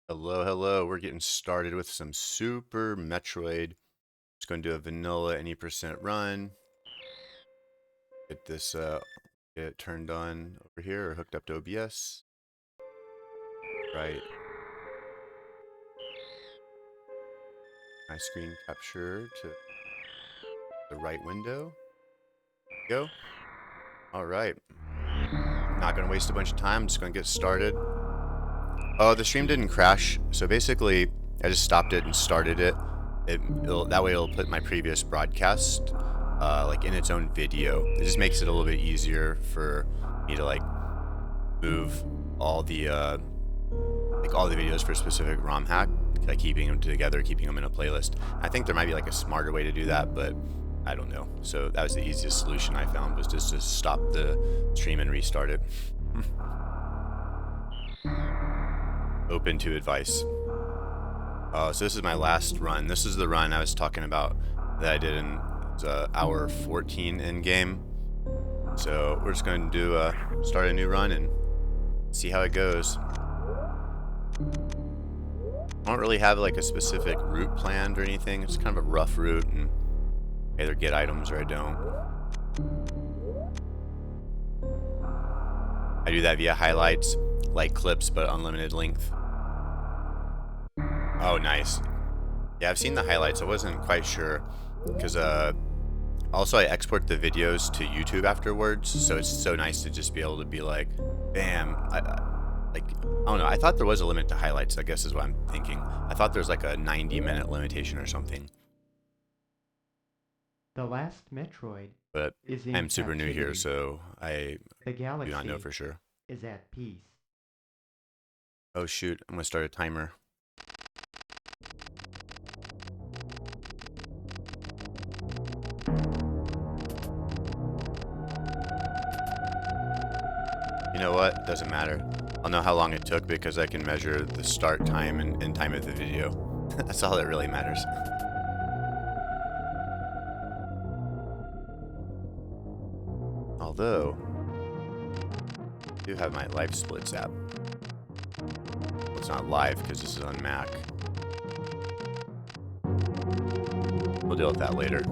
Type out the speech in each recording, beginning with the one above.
Hello, hello. We're getting started with some Super Metroid. Just going to do a vanilla any percent run. Get this, get it turned on over here or hooked up to OBS. Right. My screen capture to the right window. Go. All right. Not going to waste a bunch of time. Just going to get started. Oh, the stream didn't crash. So basically, I just stopped it and started it. That way it'll put my previous broadcast like in its own video. It just makes it a little bit easier for me to like move all the videos for a specific ROM hack, like keeping them together, keeping them in a playlist. I think there might be like a smarter way to do that, but I don't know. So that was the easiest solution I found, was just to stop the stream and restart it. Open to advice. So this is my last run. This is the run I was talking about that I did in hour 14 in game. So we're just going to do start a new run and see how it goes. I don't really have like a specific route planned or anything. It's kind of a rough route, and I either get items or I don't. I do that via highlights, like clips, but unlimited length. Oh, nice. Yeah, I've seen the highlights. I wasn't quite sure because also I export the videos to YouTube afterwards, so it's so nice to just be able to be like, bam. I don't know. I thought there was a limit to highlights, I guess is what I'm thinking. I thought there's like a 90-minute limitation or something. The last Metroid But is in I'm super new here, captivity. so I The do not know galaxy for sure. is at peace. Oh shoot, I'm gonna start a timer. You know what? Doesn't matter. I'll know how long it took because I can measure the start time and end time of the video. That's all that really matters. Although, I do have my Live Splits app. Well, it's not live because this is on Mac. We'll deal with that later.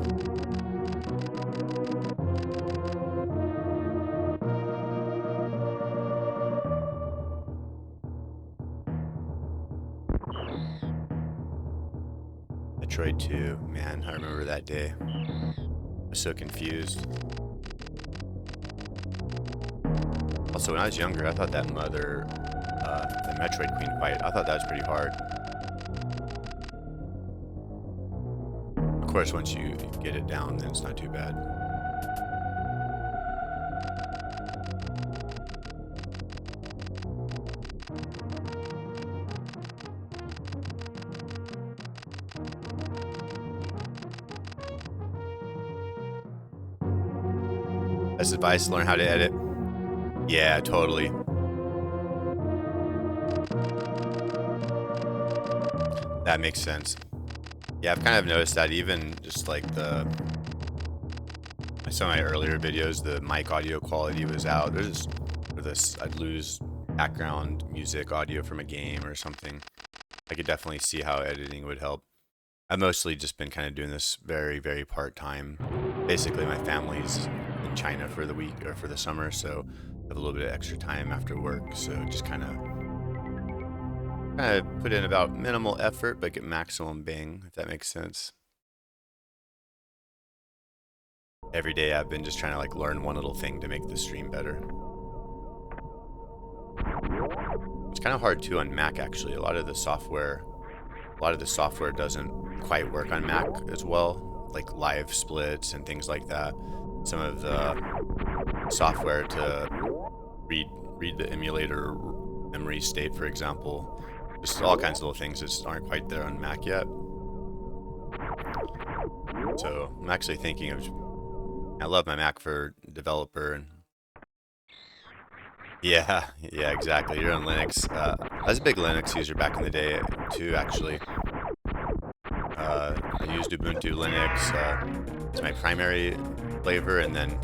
Metroid 2, man, I remember that day. I was so confused. Also, when I was younger, I thought that the Metroid Queen fight, I thought that was pretty hard. Of course, once you get it down, then it's not too bad. Best advice, learn how to edit. Yeah, totally. That makes sense. Yeah, I've kind of noticed that even just like some of my earlier videos, the mic audio quality was out. I'd lose background music audio from a game or something. I could definitely see how editing would help. I've mostly just been kind of doing this very, very part-time. Basically, my family's in China for the week or for the summer, so I have a little bit of extra time after work. So just kind of put in about minimal effort, but get maximum bang, if that makes sense. Every day I've been just trying to like learn one little thing to make the stream better. It's kind of hard too on Mac, actually. A lot of the software doesn't quite work on Mac as well, like live splits and things like that. Some of the software to read the emulator memory state, for example, just all kinds of little things that just aren't quite there on Mac yet. So I'm actually thinking of, I love my Mac for developer, and yeah, exactly. You're on Linux. I was a big Linux user back in the day too, actually. I used Ubuntu Linux as my primary flavor, and then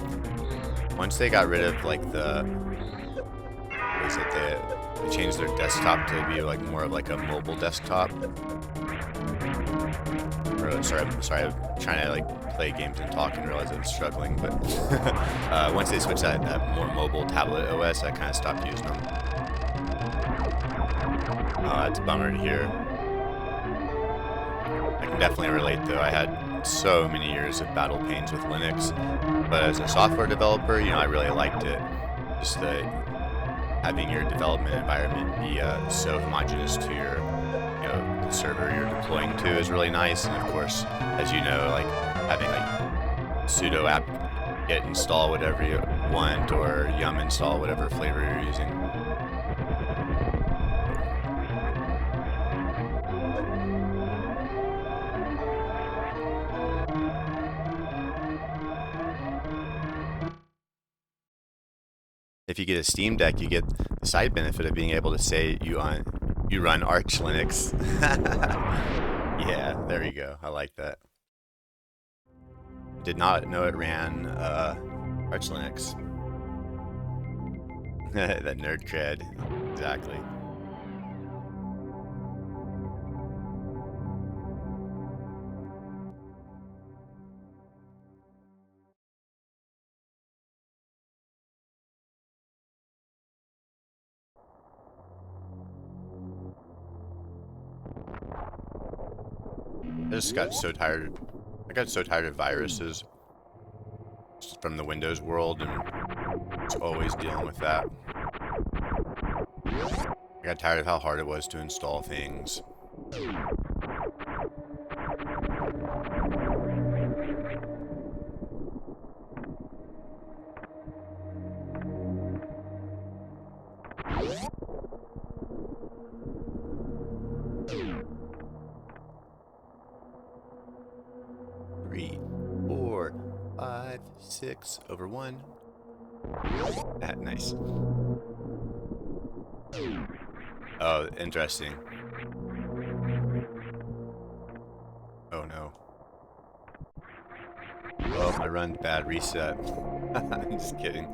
once they got rid of like the is that they changed their desktop to be like more of like a mobile desktop. Sorry, I'm trying to like play games and talk and realize I'm struggling. But once they switched that more mobile tablet OS, I kind of stopped using them. It's a bummer to hear. I can definitely relate though. I had so many years of battle pains with Linux, but as a software developer, I really liked it. Just having your development environment be so homogeneous to your, the server you're deploying to is really nice. And of course, as you know, like having like sudo apt get install whatever you want or yum install whatever flavor you're using. If you get a Steam Deck, you get the side benefit of being able to say you run Arch Linux. Yeah, there you go. I like that. Did not know it ran Arch Linux. That nerd cred. Exactly. I just got so tired. I got so tired of viruses from the Windows world and just always dealing with that. I got tired of how hard it was to install things. Three, 4, 5, 6 over 1. Nice. Oh, interesting. Oh no. Oh, my run bad reset. I'm just kidding.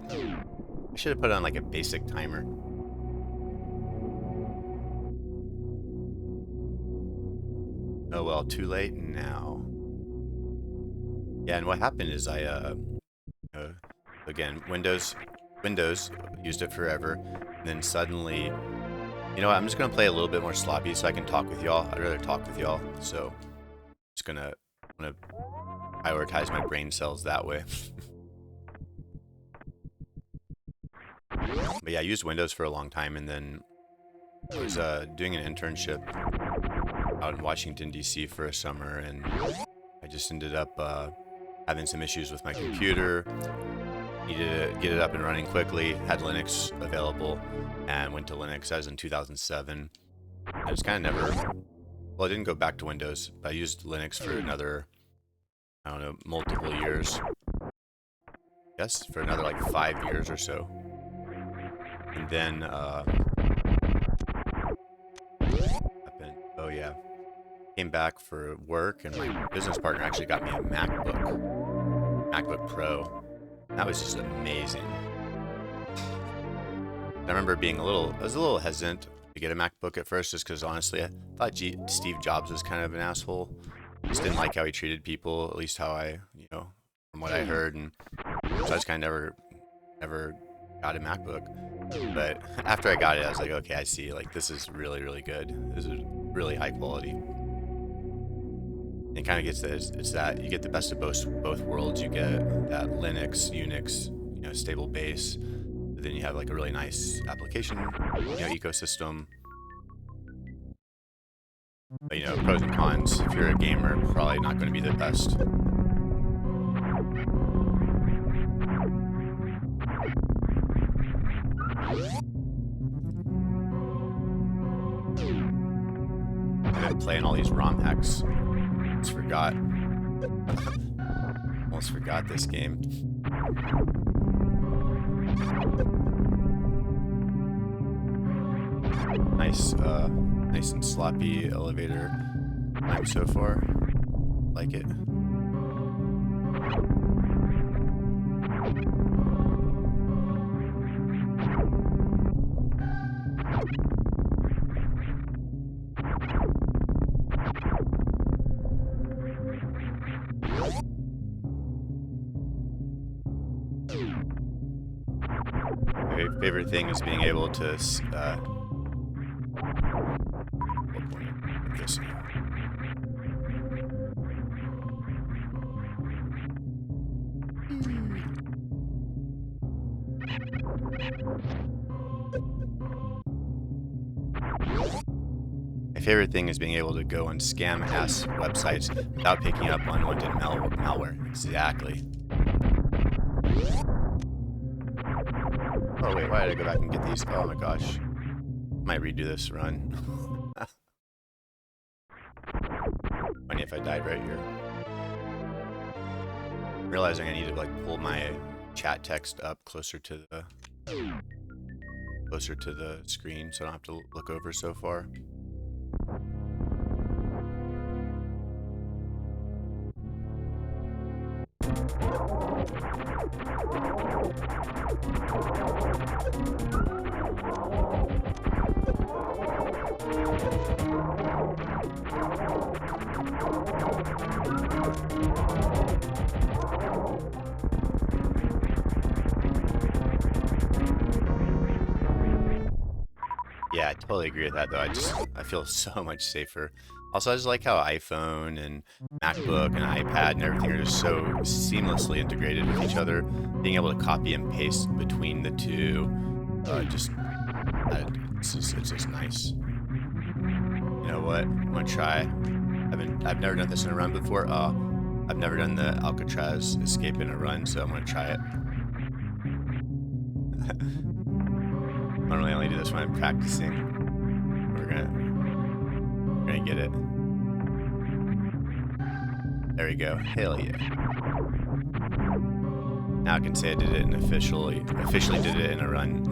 I should have put on like a basic timer. Oh well, too late now. Yeah, and what happened is again, Windows used it forever, and then suddenly, you know what, I'm just gonna play a little bit more sloppy so I can talk with y'all. I'd rather talk with y'all, so I'm just gonna prioritize my brain cells that way. But yeah, I used Windows for a long time, and then I was doing an internship out in Washington, D.C. for a summer, and I just ended up having some issues with my computer. Needed to get it up and running quickly, had Linux available, and went to Linux. That was in 2007. I just kind of never, well, I didn't go back to Windows, but I used Linux for another, I don't know, multiple years. Yes, for another like 5 years or so. And then, oh yeah, came back for work, and my business partner actually got me a MacBook Pro. That was just amazing. I remember being I was a little hesitant to get a MacBook at first, just because honestly, I thought Steve Jobs was kind of an asshole. Just didn't like how he treated people, at least how from what I heard, and so I just kind of never got a MacBook. But after I got it, I was like, okay, I see, like, this is really, really good. This is really high quality. It kind of gets this, it's that you get the best of both worlds. You get that Linux, Unix, stable base, but then you have like a really nice application, ecosystem. But pros and cons. If you're a gamer, probably not going to be the best. I've been playing all these ROM hacks. Almost forgot this game. Nice and sloppy elevator climb so far. Like it. My favorite thing is being able to this. My favorite thing is being able to go and scam ass websites without picking up unwanted malware. Exactly. Oh wait, why did I go back and get these? Oh my gosh. Might redo this run. Funny if I died right here. I'm realizing I need to like pull my chat text up closer to the screen so I don't have to look over so far. Yeah, I totally agree with that though. I feel so much safer. Also, I just like how iPhone and MacBook and iPad and everything are just so seamlessly integrated with each other. Being able to copy and paste between the two, it's just nice. You know what? I'm gonna try. I've never done this in a run before. I've never done the Alcatraz escape in a run, so I'm gonna try it. Normally I only do this when I'm practicing. We're gonna get it. There we go. Hell yeah. Now I can say I did it and officially did it in a run.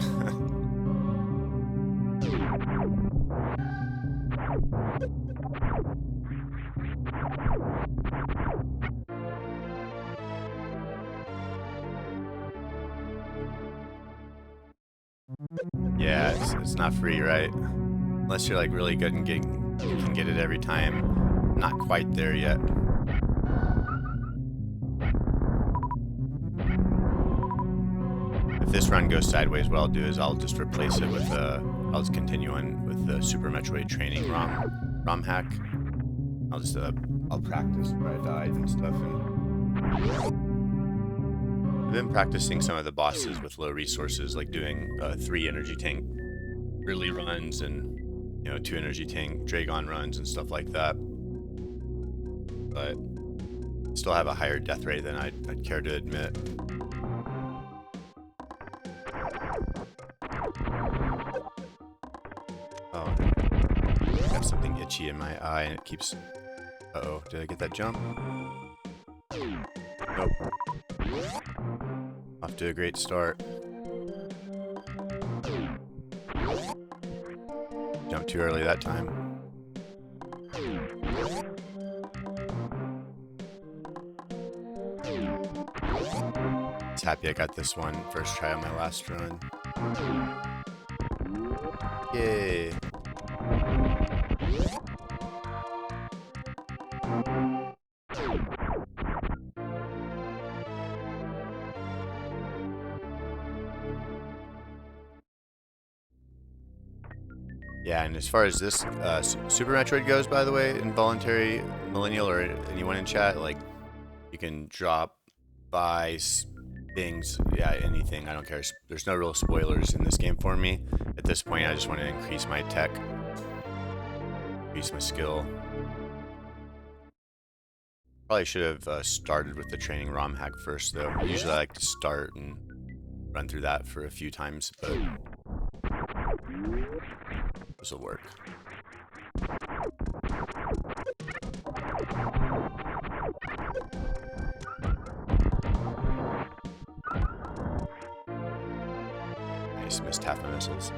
Yeah, it's not free, right? Unless you're like really good and you can get it every time. Not quite there yet. If this run goes sideways, what I'll do is I'll just replace it with I'll just continue on with the Super Metroid training ROM hack. I'll practice where I died and stuff. And I've been practicing some of the bosses with low resources, like doing 3 energy tank early runs and 2 energy tank Dragon runs and stuff like that. But still have a higher death rate than I'd care to admit. Oh, I got something itchy in my eye and it keeps. Uh-oh, did I get that jump? Nope. Off to a great start. Jumped too early that time. Just happy I got this one first try on my last run. Yay. Yeah, and as far as this Super Metroid goes, by the way, Involuntary Millennial or anyone in chat, like, you can drop, buy things, yeah, anything. I don't care. There's no real spoilers in this game for me. At this point, I just want to increase my tech, increase my skill. Probably should have started with the training ROM hack first, though. Usually I like to start and run through that for a few times, but this will work. Nice, missed half my missiles.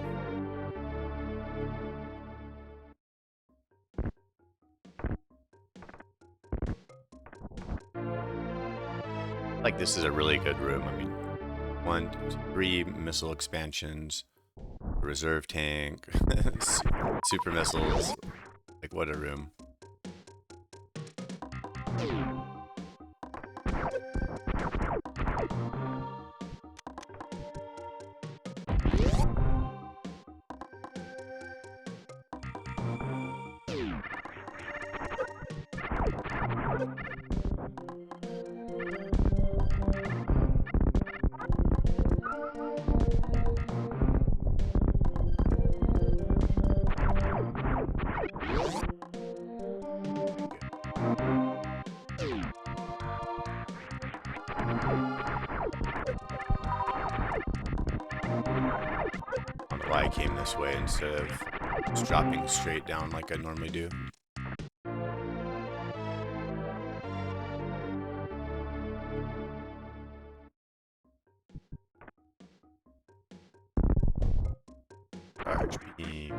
Like, this is a really good room. I mean, 1, 2, 3 missile expansions, reserve tank, super missiles. Like, what a room. why I came this way instead of just dropping straight down like I normally do. Charge beam.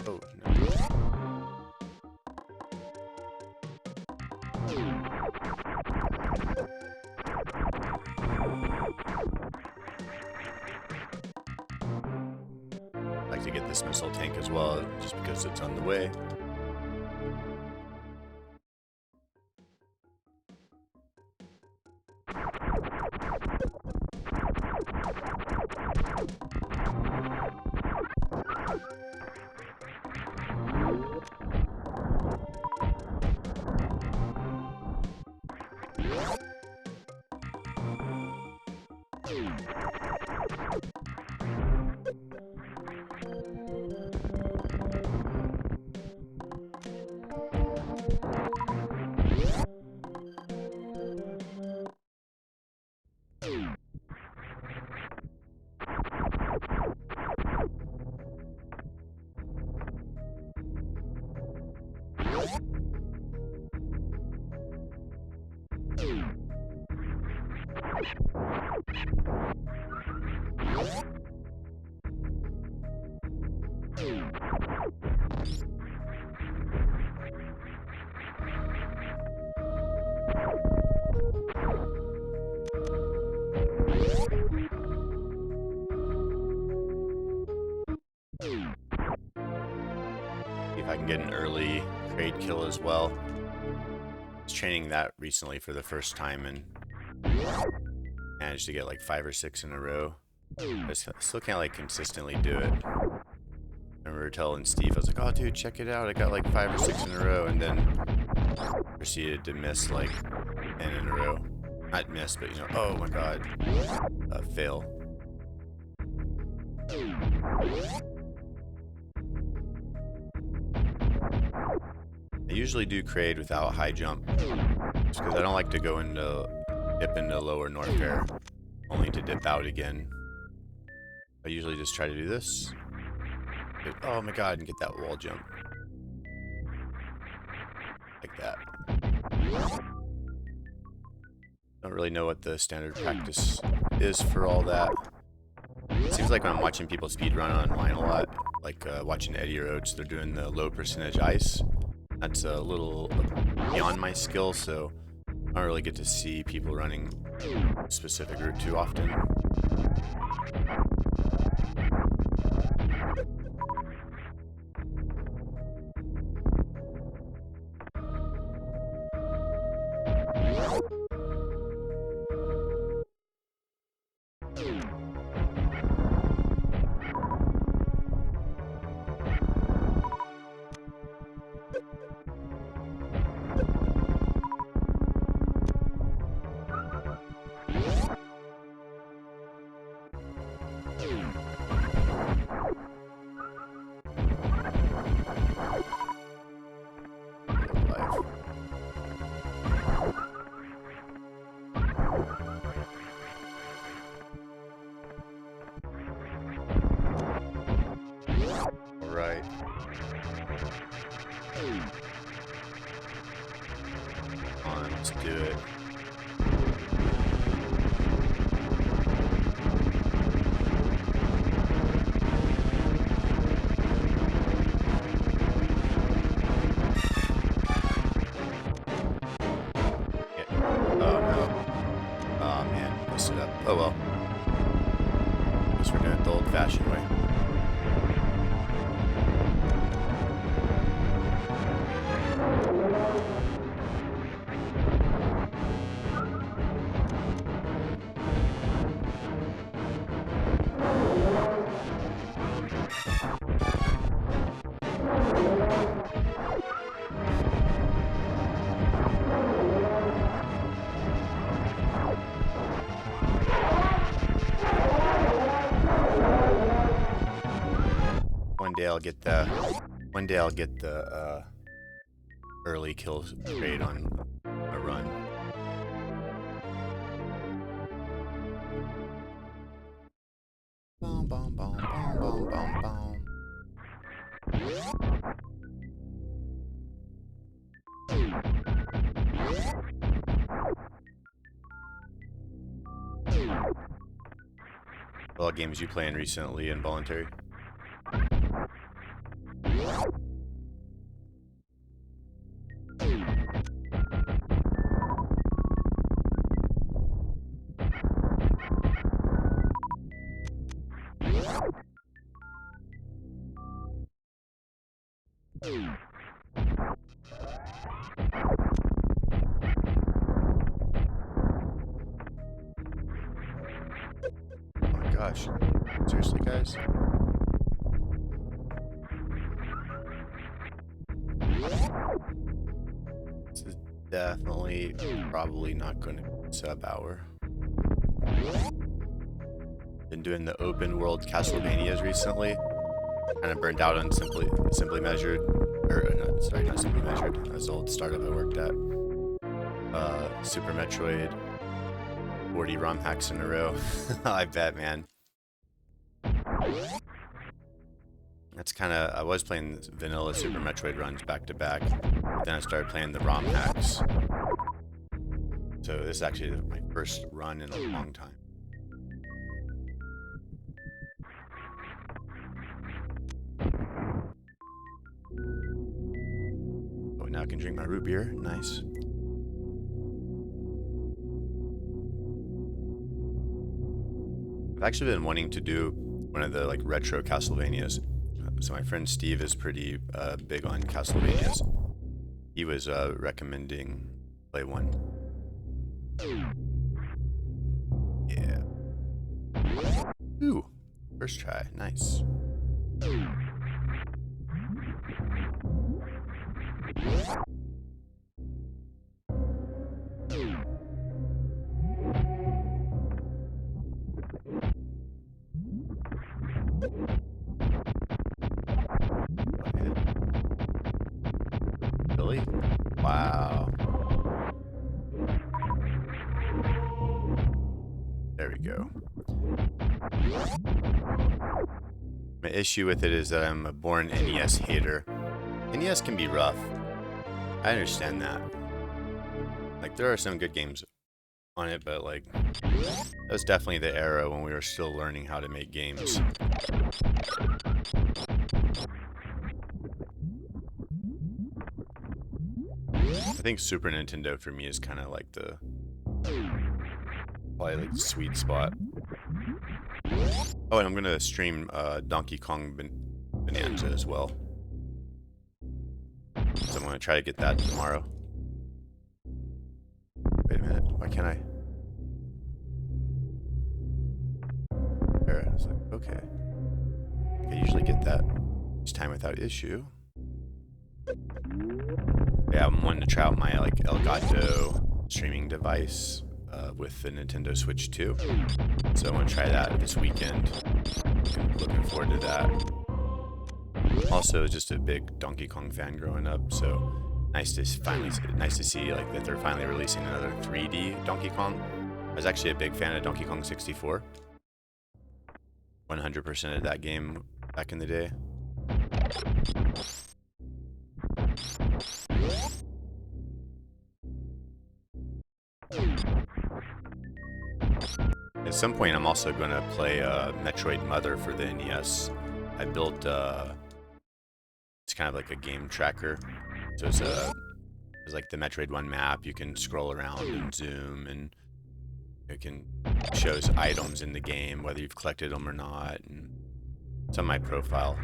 Oh, no. I'd like to get this missile tank as well, just because it's on the way. See if I can get an early trade kill as well. I was training that recently for the first time and managed to get like 5 or 6 in a row. I still can't like consistently do it. I remember telling Steve, I was like, oh dude, check it out, I got like 5 or 6 in a row, and then proceeded to miss like 10 in a row. Not miss, but you know, oh my god, fail. I usually do crade without high jump, just because I don't like to go into dip into lower north air, only to dip out again. I usually just try to do this. Oh my god, and get that wall jump. Like that. Don't really know what the standard practice is for all that. It seems like when I'm watching people speedrun online a lot, like watching Eddie Roads, they're doing the low percentage ice. That's a little beyond my skill, so I don't really get to see people running a specific route too often. Alright. Come on, let's do it. Oh well. Guess we're doing it the old-fashioned way. day I'll get the early kill rate on a run. Boom, boom, boom, boom, boom, boom, boom. What games you playing recently involuntary? Oh my gosh. Seriously, guys? This is definitely probably not going to be sub-hour. Been doing the open world Castlevanias recently. Kind of burned out on Simply Measured. Or, no, sorry, not Simply Measured. That's the old startup I worked at. Super Metroid. 40 ROM hacks in a row. I bet, man. That's kind of... I was playing vanilla Super Metroid runs back to back. But then I started playing the ROM hacks. So this is actually my first run in a long time. Oh, now I can drink my root beer. Nice. I've actually been wanting to do one of the like retro Castlevanias. So my friend Steve is pretty big on Castlevanias. He was recommending play one. Yeah. Ooh, first try, nice. Really? Wow. There we go. My issue with it is that I'm a born NES hater. NES can be rough. I understand that. Like, there are some good games on it, but like, that's definitely the era when we were still learning how to make games. I think Super Nintendo for me is kind of like the probably like the sweet spot. Oh, and I'm gonna stream Donkey Kong Bonanza as well. So I'm gonna try to get that tomorrow. Wait a minute, why can't I? There, I was like, okay. I usually get that each time without issue. Yeah, I'm wanting to try out my like Elgato streaming device with the Nintendo Switch 2. So I'm gonna try that this weekend. I'm looking forward to that. Also, just a big Donkey Kong fan growing up, so nice to see like that they're finally releasing another 3D Donkey Kong. I was actually a big fan of Donkey Kong 64. 100% of that game back in the day. At some point, I'm also going to play Metroid Mother for the NES. I built, it's kind of like a game tracker. So it's like the Metroid 1 map. You can scroll around and zoom, and it can shows items in the game, whether you've collected them or not. And it's on my profile.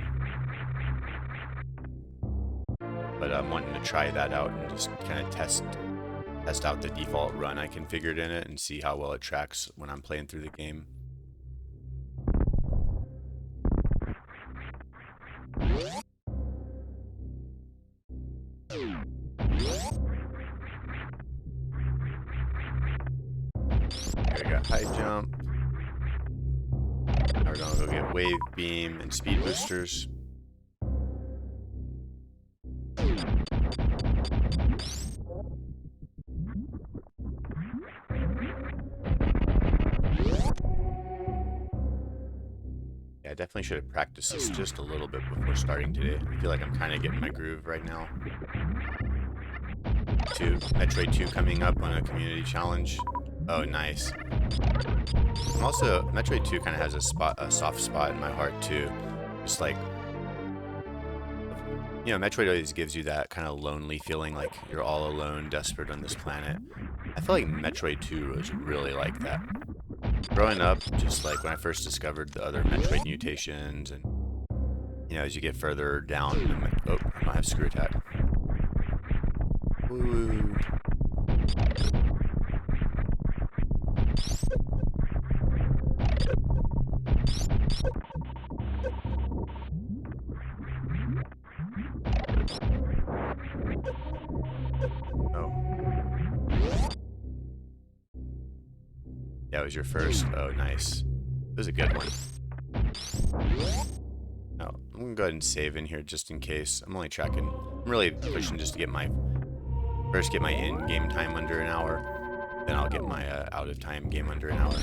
But I'm wanting to try that out and just kind of test out the default run I configured in it and see how well it tracks when I'm playing through the game. There we got high jump. Now we're gonna go get wave beam and speed boosters. Yeah, I definitely should have practiced this just a little bit before starting today. I feel like I'm kind of getting my groove right now. Metroid 2 coming up on a community challenge. Oh, nice. Also, Metroid 2 kind of has a soft spot in my heart too. Just like, you know, Metroid always gives you that kind of lonely feeling, like you're all alone, desperate on this planet. I feel like Metroid 2 was really like that. Growing up, just like when I first discovered the other Metroid mutations, and you know, as you get further down, oh, I don't have screw attack. Woo. Oh. That was your first? Oh, nice. That was a good one. No, I'm gonna go ahead and save in here just in case. I'm only tracking. I'm really pushing just to get my in-game time under an hour. Then I'll get my out-of-time game under an hour.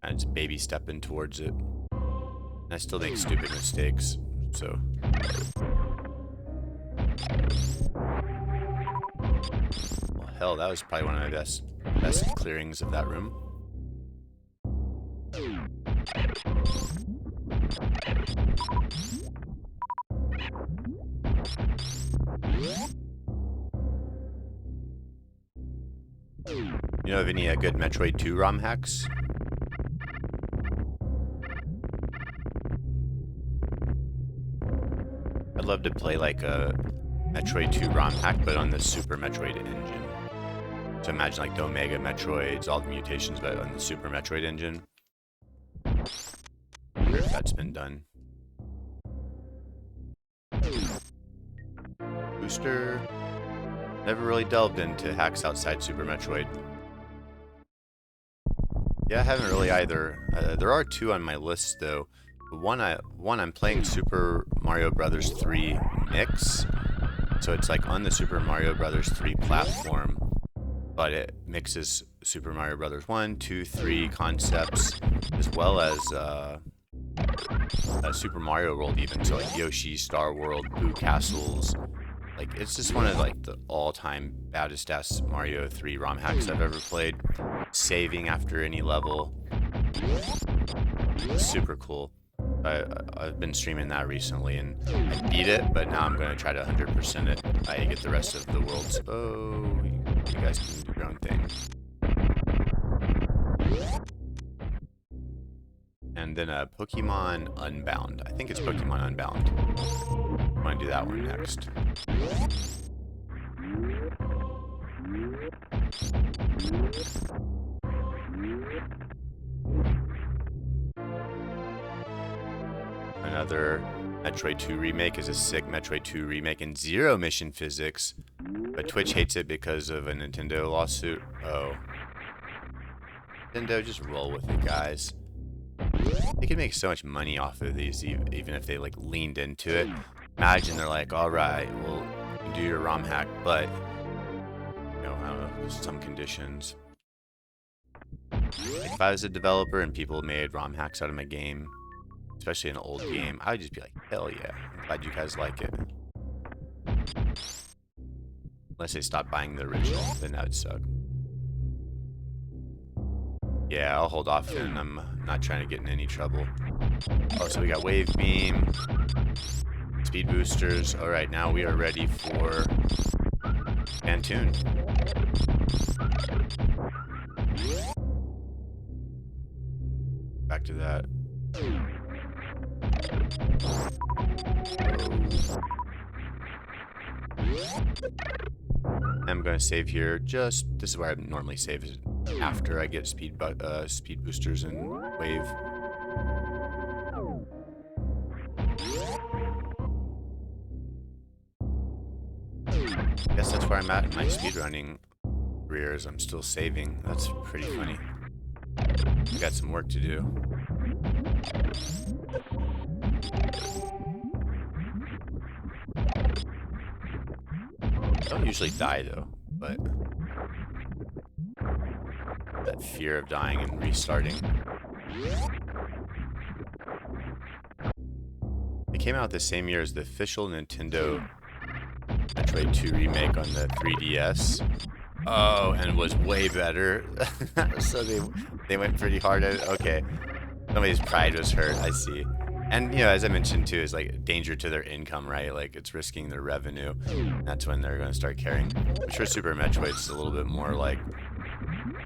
And just baby stepping towards it. And I still make stupid mistakes, so. Well, hell, that was probably one of my best clearings of that room. You know of any good Metroid 2 ROM hacks? I'd love to play like a Metroid 2 ROM hack, but on the Super Metroid engine. So imagine like the Omega Metroids, all the mutations, but on the Super Metroid engine. I wonder if that's been done. Booster. Never really delved into hacks outside Super Metroid. Yeah, I haven't really either. There are two on my list though. One I'm playing Super Mario Brothers 3 Mix. So it's like on the Super Mario Brothers 3 platform, but it mixes Super Mario Brothers 1, 2, 3 concepts, as well as Super Mario World even. So like Yoshi, Star World, Boo Castles. Like it's just one of like the all-time baddest ass Mario 3 ROM hacks I've ever played. Saving after any level. Super cool. I've been streaming that recently and I beat it, but now I'm going to try to 100% it. I get the rest of the worlds. Oh, you guys can do your own thing. And then Pokemon Unbound. I think it's Pokemon Unbound. I want to do that one next. Another Metroid 2 remake is a sick Metroid 2 remake in zero mission physics, but Twitch hates it because of a Nintendo lawsuit. Oh. Nintendo, just roll with it, guys. They could make so much money off of these, even if they like leaned into it. Imagine they're like, alright, well, you can do your ROM hack, but, you know, I don't know, there's some conditions. Like if I was a developer and people made ROM hacks out of my game, especially an old game, I would just be like, hell yeah, I'm glad you guys like it. Unless they stop buying the original, then that would suck. Yeah, I'll hold off and I'm not trying to get in any trouble. Oh, so we got Wave Beam, Speed Boosters. Alright, now we are ready for Spantoon. Back to that. I'm going to save here. This is where I normally save, is after I get speed boosters and wave. Guess that's where I'm at in my speedrunning career, is I'm still saving. That's pretty funny. I got some work to do. I don't usually die though, but that fear of dying and restarting. It came out the same year as the official Nintendo Metroid 2 remake on the 3DS. Oh, and was way better. So they went pretty hard at it. Okay. Somebody's pride was hurt, I see. And, you know, as I mentioned too, is like danger to their income, right? Like it's risking their revenue. That's when they're going to start caring. I'm sure Super Metroid's a little bit more like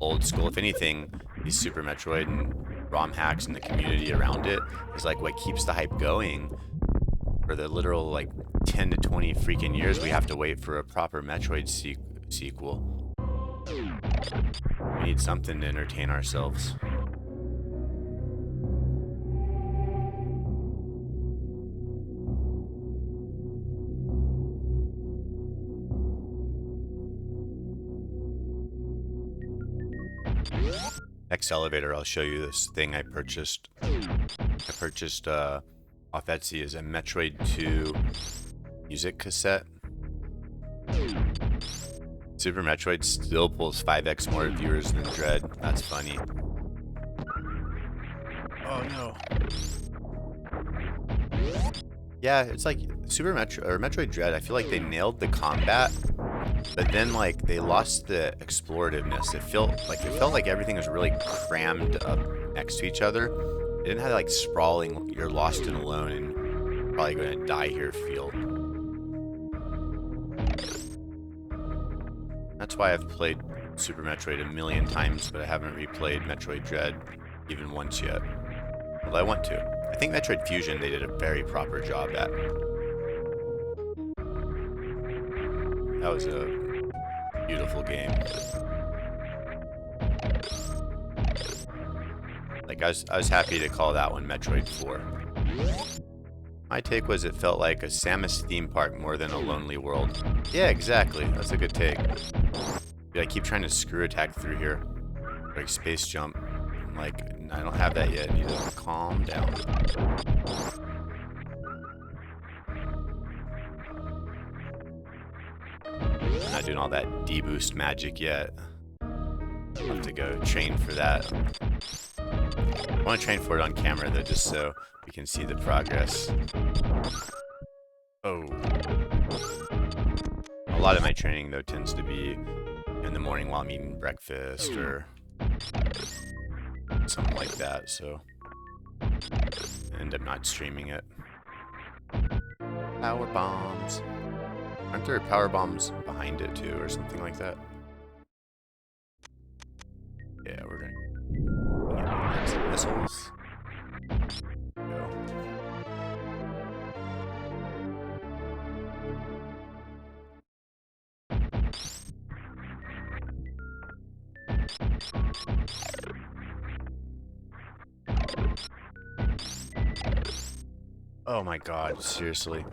old school. If anything, these Super Metroid and ROM hacks and the community around it is like what keeps the hype going. For the literal like 10 to 20 freaking years we have to wait for a proper Metroid sequel. We need something to entertain ourselves. Next elevator, I'll show you this thing I purchased. Off Etsy is a Metroid 2 music cassette. Super Metroid still pulls 5x more viewers than Dread. That's funny. Oh no. Yeah, it's like Super Metroid or Metroid Dread. I feel like they nailed the combat, but then like they lost the explorativeness. It felt like everything was really crammed up next to each other. It didn't have like sprawling, you're lost and alone and probably gonna die here feel. That's why I've played Super Metroid a million times, but I haven't replayed Metroid Dread even once yet. Well, I want to. I think Metroid Fusion they did a very proper job at. That was a beautiful game. Like I was happy to call that one Metroid 4. My take was it felt like a Samus theme park more than a Lonely World. Yeah, exactly. That's a good take. Dude, I keep trying to screw attack through here. Like space jump. I'm like, I don't have that yet. I need to calm down. I'm not doing all that D-boost magic yet. I'll have to go train for that. I want to train for it on camera though, just so we can see the progress. Oh. A lot of my training though tends to be in the morning while I'm eating breakfast or something like that, so I end up not streaming it. Power bombs. Aren't there power bombs behind it too or something like that? Yeah, we're gonna get some missiles. Go. Oh my god, seriously.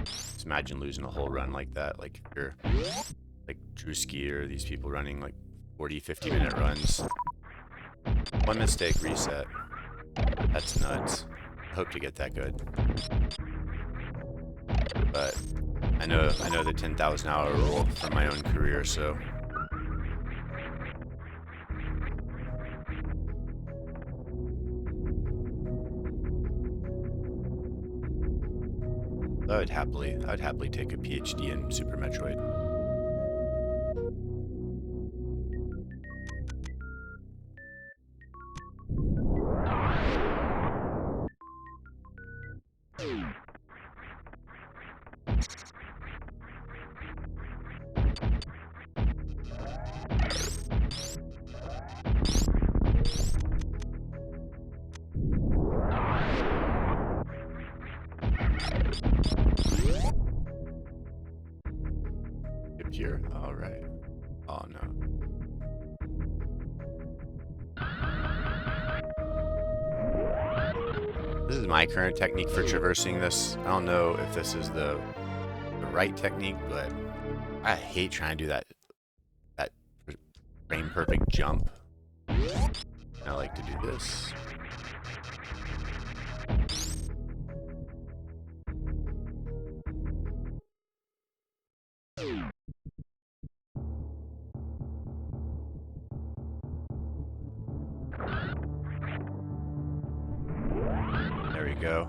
Just imagine losing a whole run like that. Like if you're like Drewski or these people running like 40, 50-minute runs. One mistake, reset. That's nuts. I hope to get that good. But I know the 10,000 hour rule for my own career, so I would happily take a PhD in Super Metroid. Here. All right. Oh no. This is my current technique for traversing this. I don't know if this is the right technique, but I hate trying to do that frame perfect jump. I like to do this. go.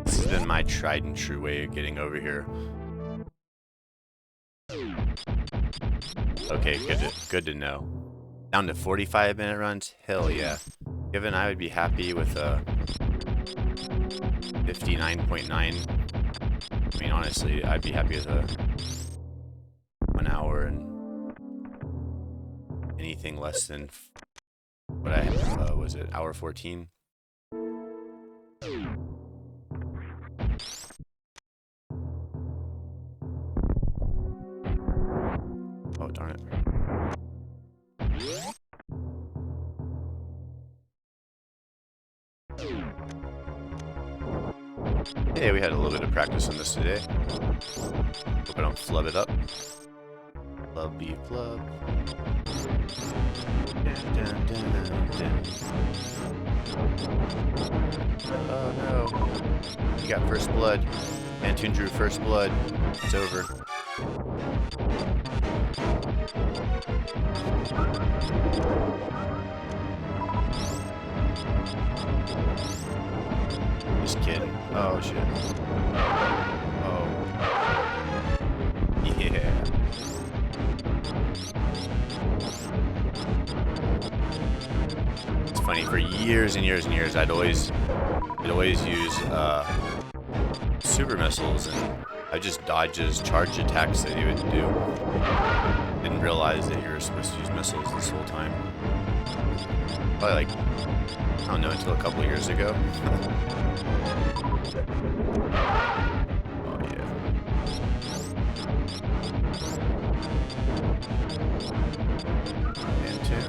This has been my tried and true way of getting over here. Okay, good to know. Down to 45-minute runs? Hell yeah. Given I would be happy with a 59.9. I mean, honestly, I'd be happy with a 1 hour and anything less than what I was it, hour 14? Oh, darn it. Hey, we had a little bit of practice on this today. Hope I don't flub it up. Flubby flub. Dun, dun, dun, dun. Oh no. You got first blood. Antoon drew first blood. It's over. Just kidding. Oh shit. Oh. Yeah. It's funny, for years and years and years I'd always use super missiles, and I just dodge his charge attacks that he would do. Didn't realize that you were supposed to use missiles this whole time. Probably like, I don't know, until a couple of years ago. Oh yeah. And two.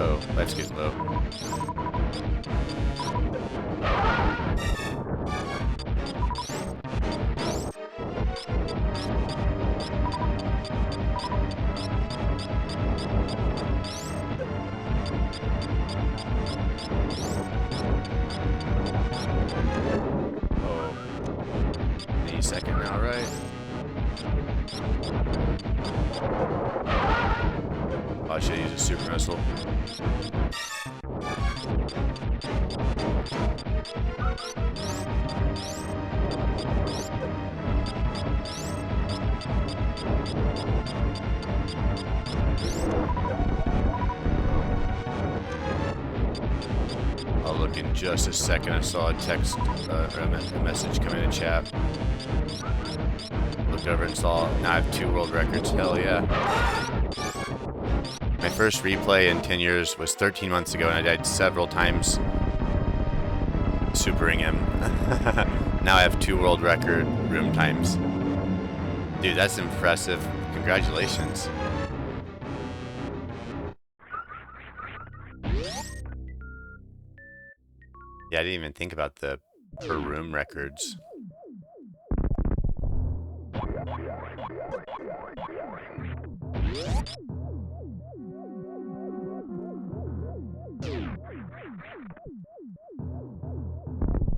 Oh, life's getting low. Oh. Any second now, right? Oh, I should use a super missile. I'll look in just a second. I saw a text or a message come in a chat. Looked over and saw, now I have 2 world records. Hell yeah. My first replay in 10 years was 13 months ago, and I died several times supering him. Now I have 2 world record room times. Dude, that's impressive. Congratulations. Yeah, I didn't even think about the per room records.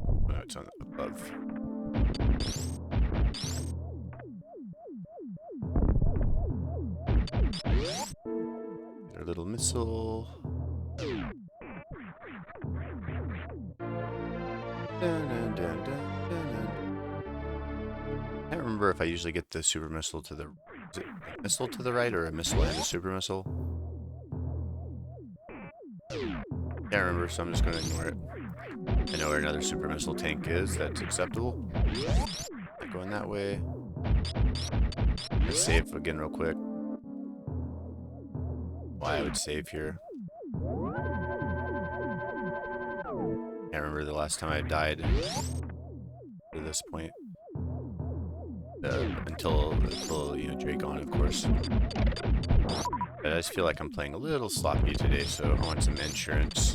Oh, it's on above. Our little missile. Dun, dun, dun, dun, dun. I can't remember if I usually get the super missile to the... Is it a missile to the right or a missile and a super missile? Can't remember, so I'm just going to ignore it. I know where another super missile tank is. That's acceptable. Not going that way. Let's save again real quick. Why I would save here. Can't remember the last time I died to this point. Until you know, Drake on, of course. But I just feel like I'm playing a little sloppy today, so I want some insurance.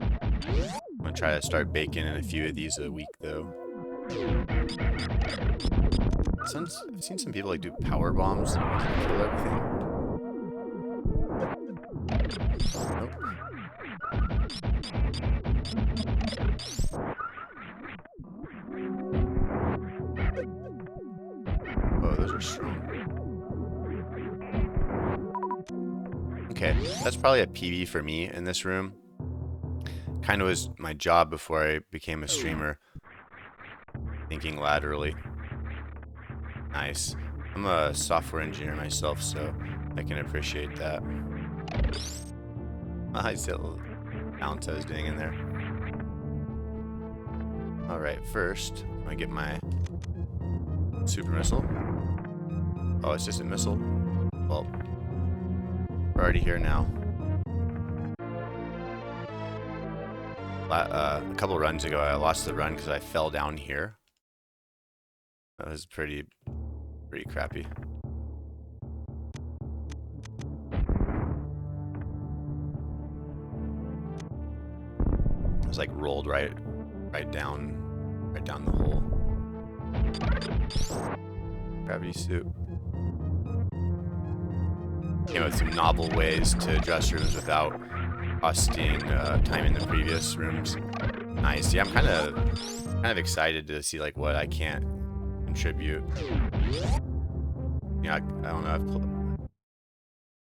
I'm gonna try to start baking in a few of these a week, though. I've seen some people like do power bombs and kill everything. Nope. Oh, those are strong. Okay, that's probably a PB for me in this room. Kind of was my job before I became a streamer. Thinking laterally. Nice. I'm a software engineer myself, so I can appreciate that. I see what balance I was doing in there. Alright, first, I get my super missile. Oh, it's just a missile? Well, we're already here now. A couple runs ago, I lost the run because I fell down here. That was pretty crappy. It was like rolled right down the hole. Gravity suit. Came with some novel ways to address rooms without costing time in the previous rooms. Nice. Yeah, I'm kind of excited to see like what I can't contribute. Yeah, I don't know.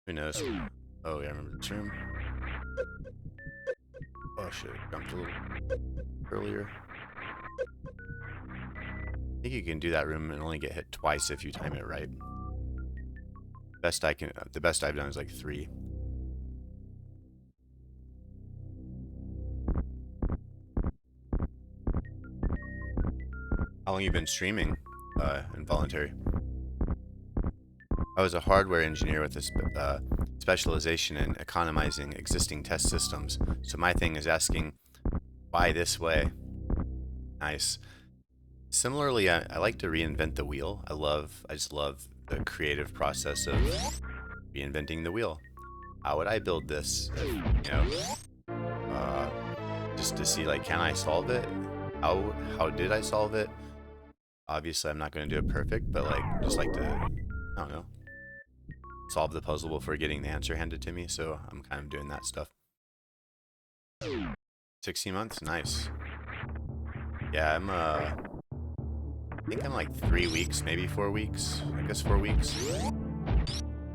Who knows? Oh yeah, I remember this room. Oh shit, jumped a little earlier. I think you can do that room and only get hit twice if you time it right. The best I've done is like 3. How long you been streaming? Involuntary. I was a hardware engineer with a specialization in economizing existing test systems. So my thing is asking, why this way? Nice. Similarly, I like to reinvent the wheel. I just love the creative process of reinventing the wheel. How would I build this? If, you know, just to see like, can I solve it? How did I solve it? Obviously, I'm not going to do it perfect, but like, just like to, I don't know, solve the puzzle before getting the answer handed to me. So I'm kind of doing that stuff. 16 months, nice. Yeah, I think I'm like 3 weeks, maybe 4 weeks. I guess 4 weeks.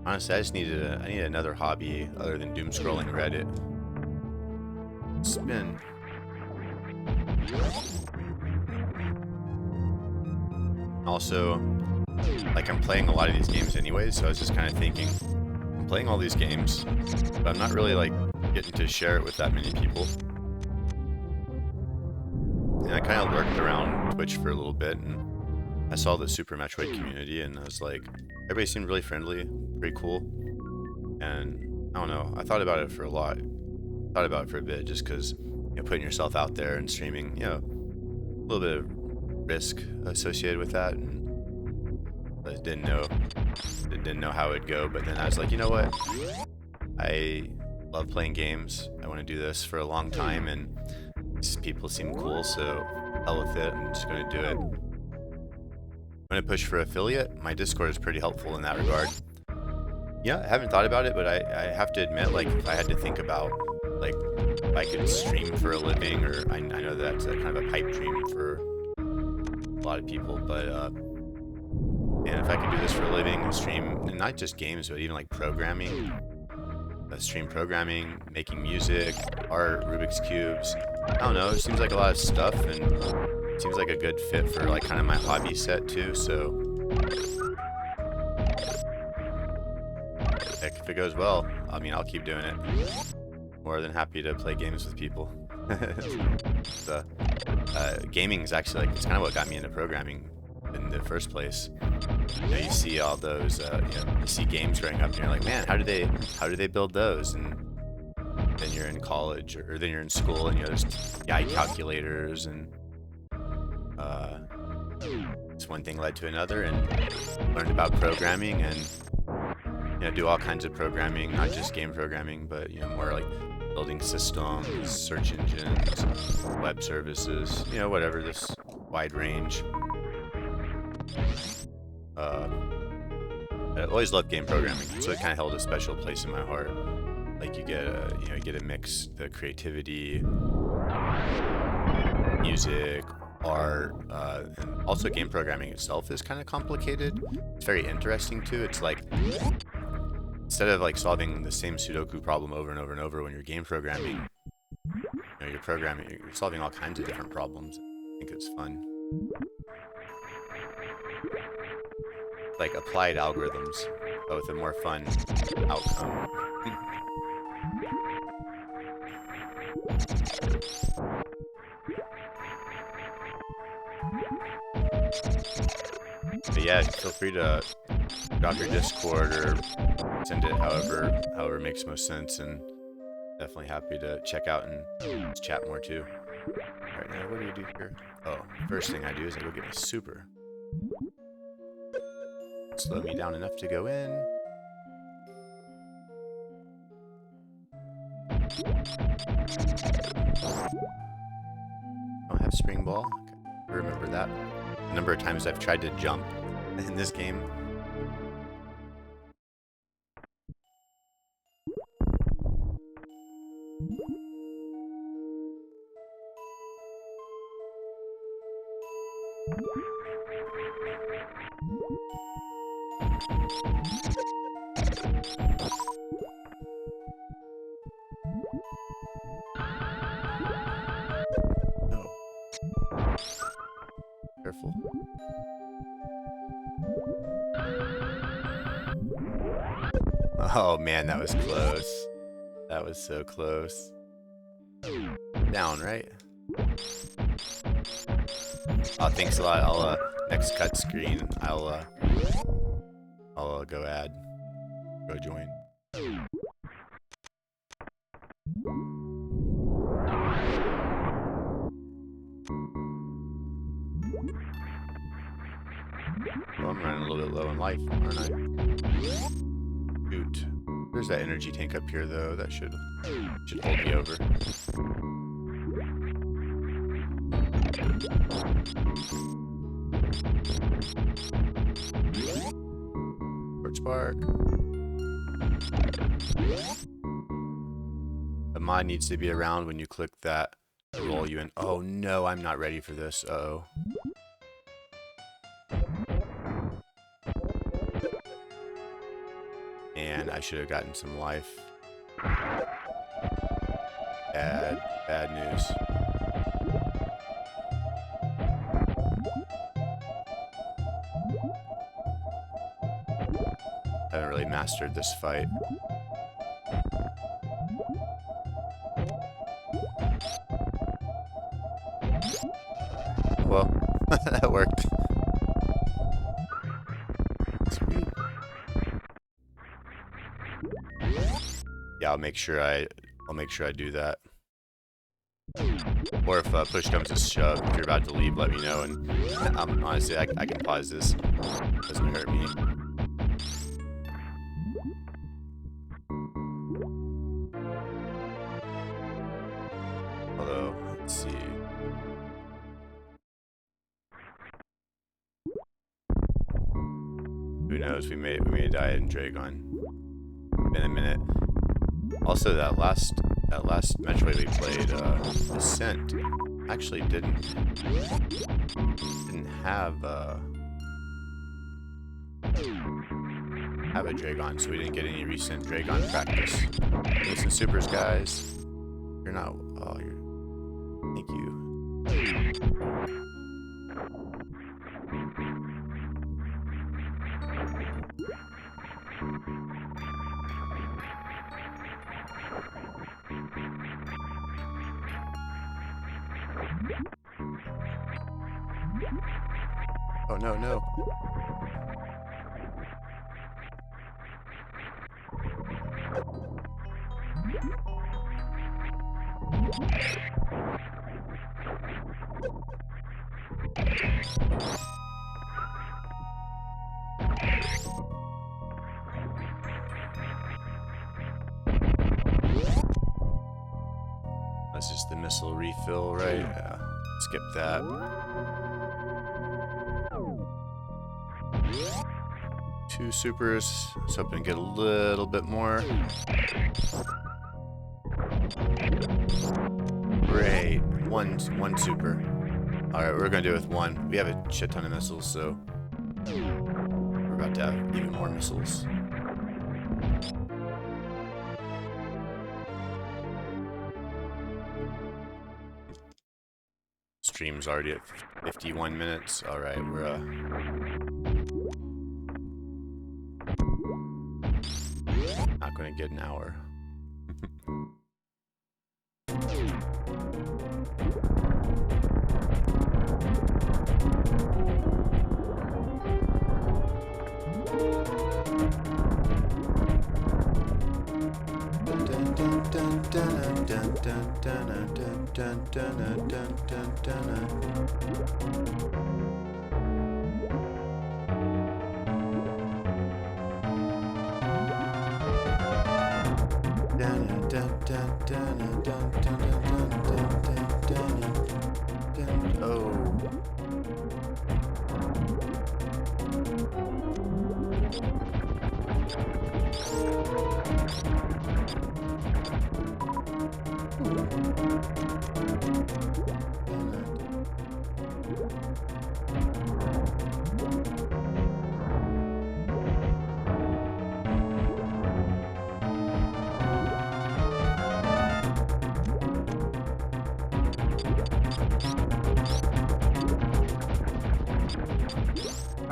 Honestly, I need another hobby other than doom scrolling Reddit. Spin. Also, like I'm playing a lot of these games anyways, so I was just kind of thinking, I'm playing all these games, but I'm not really like getting to share it with that many people. And I kind of lurked around Twitch for a little bit, and I saw the Super Metroid community, and I was like, everybody seemed really friendly, pretty cool. And I don't know, I thought about it for a lot. Thought about it for a bit, just because, you know, putting yourself out there and streaming, you know, a little bit of risk associated with that, and I didn't know how it'd go. But then I was like, you know what? I love playing games. I want to do this for a long time, and these people seem cool, so hell with it. I'm just going to do it. When I push for affiliate, my Discord is pretty helpful in that regard. Yeah, I haven't thought about it, but I have to admit, like, if I had to think about, like, if I could stream for a living, or I know that's a kind of a pipe dream for a lot of people, but and if I could do this for a living and stream, and not just games, but even like programming, stream programming, making music, art, Rubik's cubes, I don't know, it seems like a lot of stuff, and it seems like a good fit for like kind of my hobby set too. So heck, if it goes well, I mean, I'll keep doing it. More than happy to play games with people. So, gaming is actually like, it's kind of what got me into programming in the first place. You know, you see all those, you know, you see games growing up, and you're like, man, how do they build those? And then you're in college, or then you're in school, and you know, there's AI calculators, and it's one thing led to another, and learned about programming, and you know, do all kinds of programming, not just game programming, but you know, more like building systems, search engines, web services, you know, whatever. This wide range. I always loved game programming, so it kind of held a special place in my heart. Like you get a mix, the creativity, music, art, and also game programming itself is kind of complicated. It's very interesting too. It's like instead of like solving the same Sudoku problem over and over and over when you're game programming, you're solving all kinds of different problems. I think it's fun. Like applied algorithms, but with a more fun outcome. But yeah, feel free to drop your Discord or send it however makes most sense, and definitely happy to check out and chat more too. Alright, now what do you do here? Oh, first thing I do is I go get my super. Slow me down enough to go in. Don't have spring ball. Okay. I remember that. The number of times I've tried to jump in this game. No. Careful. Oh man, that was close. That was so close. Down, right? Oh, thanks a lot. I'll next cut screen. I'll go join. Well, I'm running a little bit low in life, aren't I? Shoot. There's that energy tank up here, though. That should hold me over. Short spark. The mod needs to be around when you click that to roll you in. Oh no, I'm not ready for this. Uh-oh. And I should have gotten some life. Bad news. Haven't really mastered this fight. Well, that worked. Sweet. Yeah, I'll make sure I do that. Or if push comes to shove, if you're about to leave, let me know. And honestly, I can pause this. Doesn't hurt me. Although, let's see. Who knows? We may die in Dragon. Been a minute. Also, that last Metroid we played, Ascent, actually didn't have a Dragon, so we didn't get any recent Dragon practice. Listen, supers, guys. You're not. Oh, you're. Thank you. Oh no, no. That's just the missile refill, right? Yeah. Skip that. Two supers. I was hoping to get a little bit more. Great. One super. Alright, we're gonna do it with one. We have a shit ton of missiles, so we're about to have even more missiles. Stream's already at 51 minutes. Alright, we're not gonna get an hour.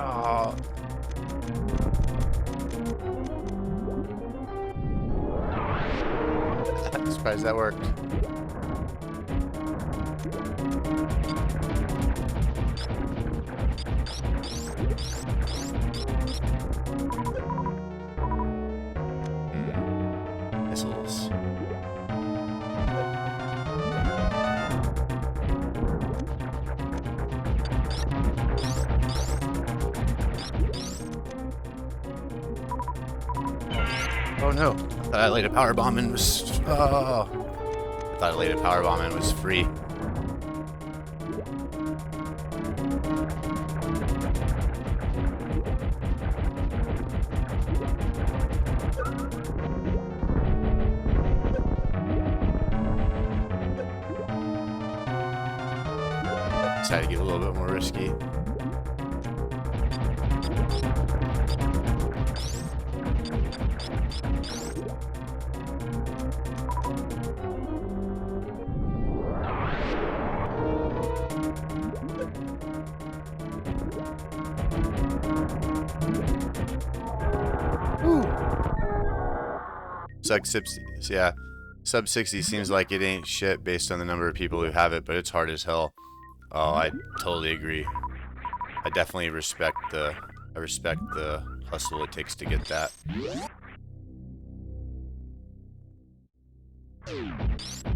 Oh. I'm surprised that worked. Missiles. Oh no, I thought I laid a power bomb and was... Oh. I thought I laid a power bomb and was free. Decided to get a little bit more risky. Yeah, sub 60 seems like it ain't shit based on the number of people who have it, but it's hard as hell. Oh, I totally agree. I definitely respect the hustle it takes to get that. I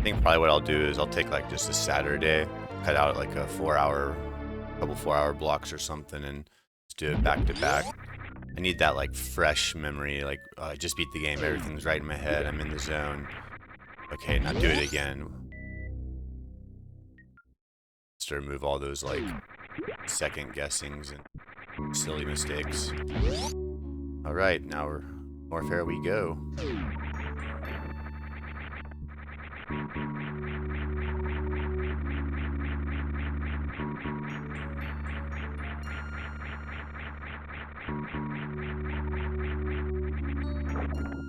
think probably what I'll do is I'll take like just a Saturday, cut out like a 4-hour blocks or something, and just do it back to back. I need that like fresh memory, like I just beat the game, everything's right in my head, I'm in the zone. Okay, now do it again. Just to remove all those like second guessings and silly mistakes. Alright, now we're warfare we go.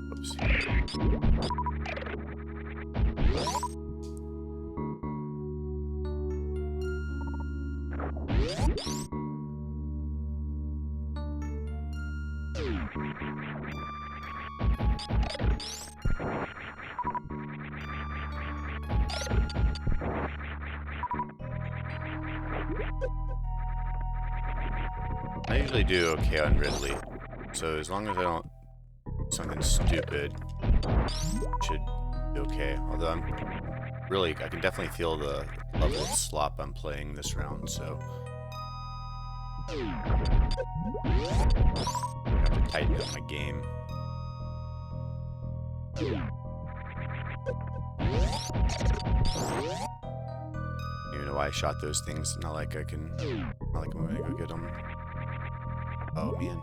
Oops. I usually do okay on Ridley, so as long as I don't do something stupid, should be okay. Although I can definitely feel the level of slop I'm playing this round, so I have to tighten up my game. I even know why I shot those things. Not like I'm gonna go get them. Oh man.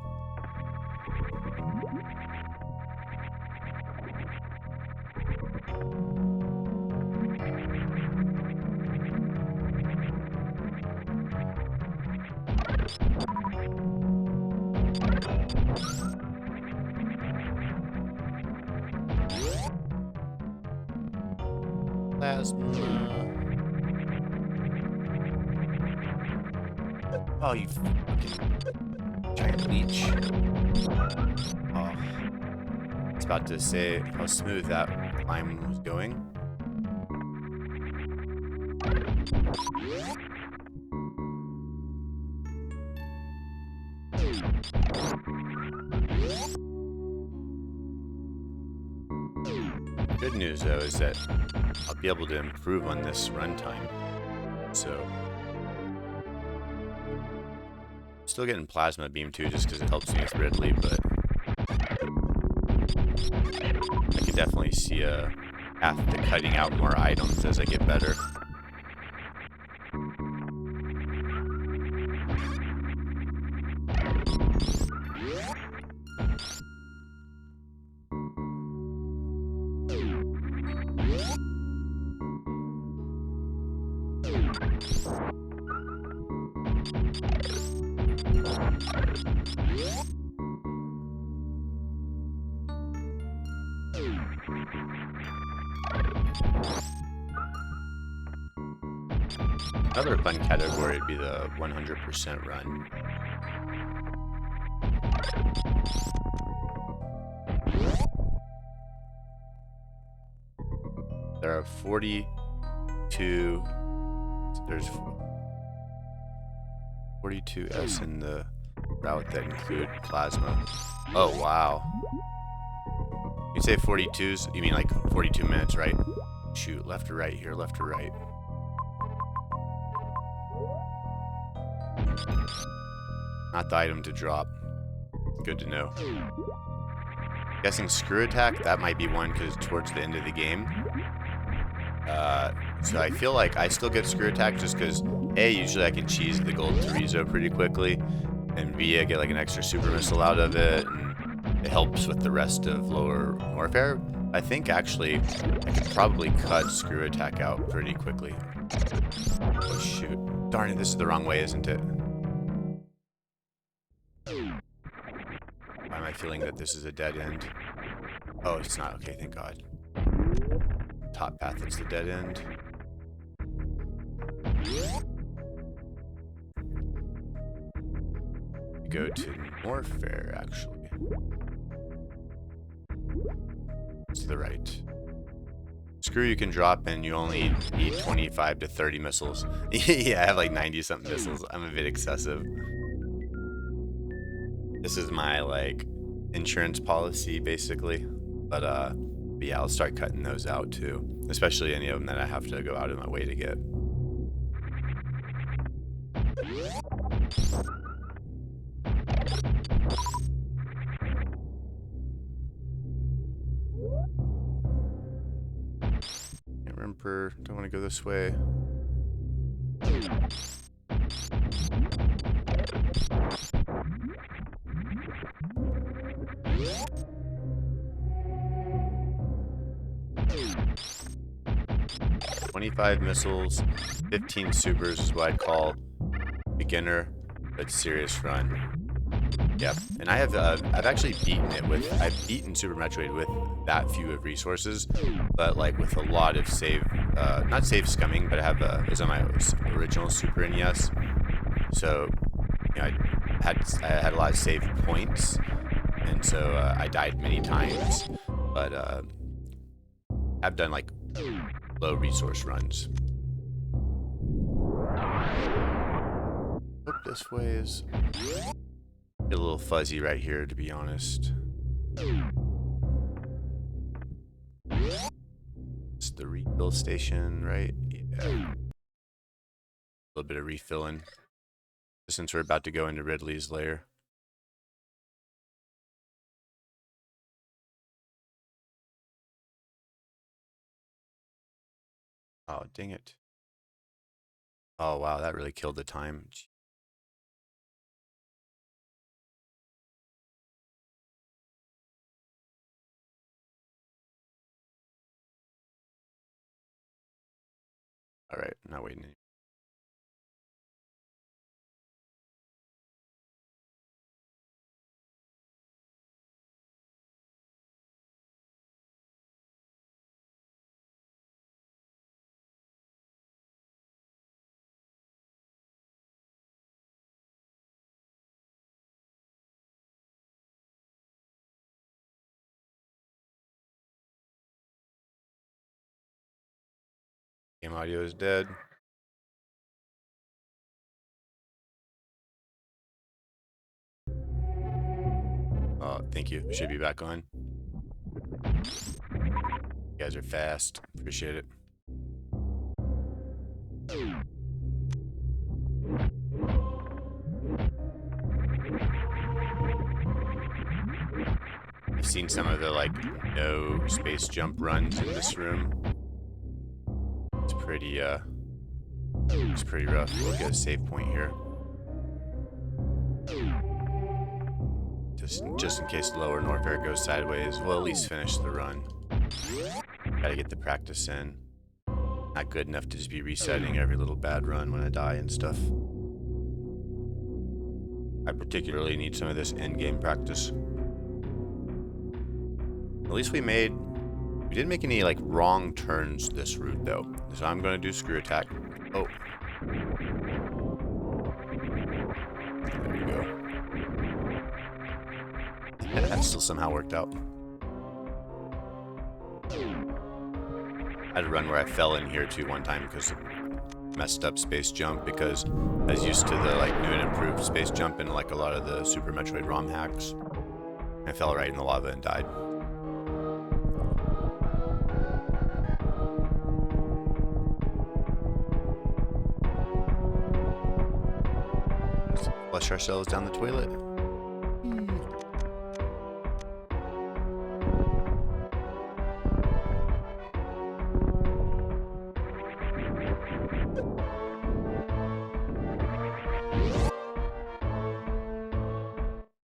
Plasma. Oh, you fucking giant leech. Oh. I was about to say how smooth that climb was going. Good news though is that I'll be able to improve on this runtime. So still getting plasma beam too, just because it helps me with Ridley, but I can definitely see a path to cutting out more items as I get better. Another fun category would be the 100% run. There are 42. There's 42s in the route that include plasma. Oh wow. You say 42s? You mean like 42 minutes, right? Shoot, left or right here, left or right. Not the item to drop. Good to know. Guessing screw attack, that might be one because it's towards the end of the game. So I feel like I still get screw attack just because A, usually I can cheese the gold Chorizo pretty quickly, and B, I get like an extra super missile out of it, and it helps with the rest of lower warfare. I think actually I could probably cut screw attack out pretty quickly. Oh shoot. Darn it, this is the wrong way, isn't it? Why am I feeling that this is a dead end? Oh, it's not. Okay, thank God. Top path, it's the dead end. Go to Morfair, actually. To the right. Screw you can drop and you only need 25 to 30 missiles. Yeah, I have like 90 something missiles. I'm a bit excessive. This is my like insurance policy basically. But yeah, I'll start cutting those out too. Especially any of them that I have to go out of my way to get. Can't remember, don't want to go this way. "25 missiles, 15 supers is what I'd call beginner but serious run." Yep, and I have I've actually beaten it with I've beaten Super Metroid with that few of resources, but like with a lot of save not save scumming, but I have it's on my original Super NES, so you know I had a lot of save points, and so I died many times, but I've done like low resource runs. Hope this way is a little fuzzy right here, to be honest. It's the refill station, right? Yeah. A little bit of refilling. Since we're about to go into Ridley's lair. Oh, dang it. Oh, wow, that really killed the time. All right, not waiting. Game audio is dead. Oh, thank you. Should be back on. You guys are fast. Appreciate it. I've seen some of the like no space jump runs in this room. It's pretty rough. We'll get a save point here. Just in case Lower North Air goes sideways, we'll at least finish the run. Gotta get the practice in. Not good enough to just be resetting every little bad run when I die and stuff. I particularly need some of this end-game practice. At least we didn't make any like wrong turns this route though. So I'm gonna do screw attack. Oh. There we go. That still somehow worked out. I had a run where I fell in here too one time because messed up space jump, because I was used to the like new and improved space jump in like a lot of the Super Metroid ROM hacks. I fell right in the lava and died. Let's flush ourselves down the toilet.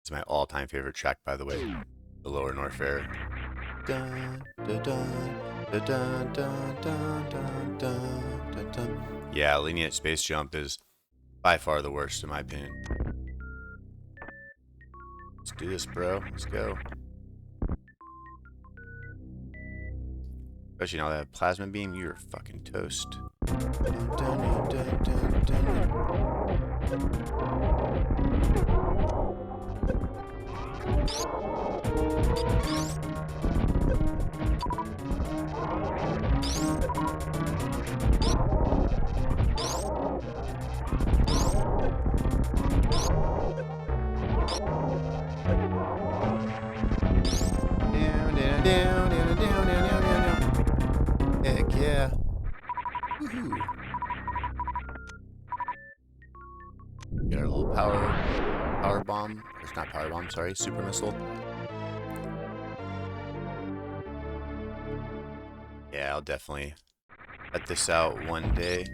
It's my all-time favorite track, by the way. The Lower North Air. Dun, dun, dun, dun, dun, dun, dun, dun, dun, dun. Yeah, lenient space jump is by far the worst in my opinion. Let's do this, bro. Let's go. Especially now that plasma beam, you're fucking toast. Dun, dun, dun, dun, dun. Down. Heck yeah. Woohoo. Get our little power bomb. It's not power bomb, sorry, super missile. Yeah, I'll definitely cut this out one day.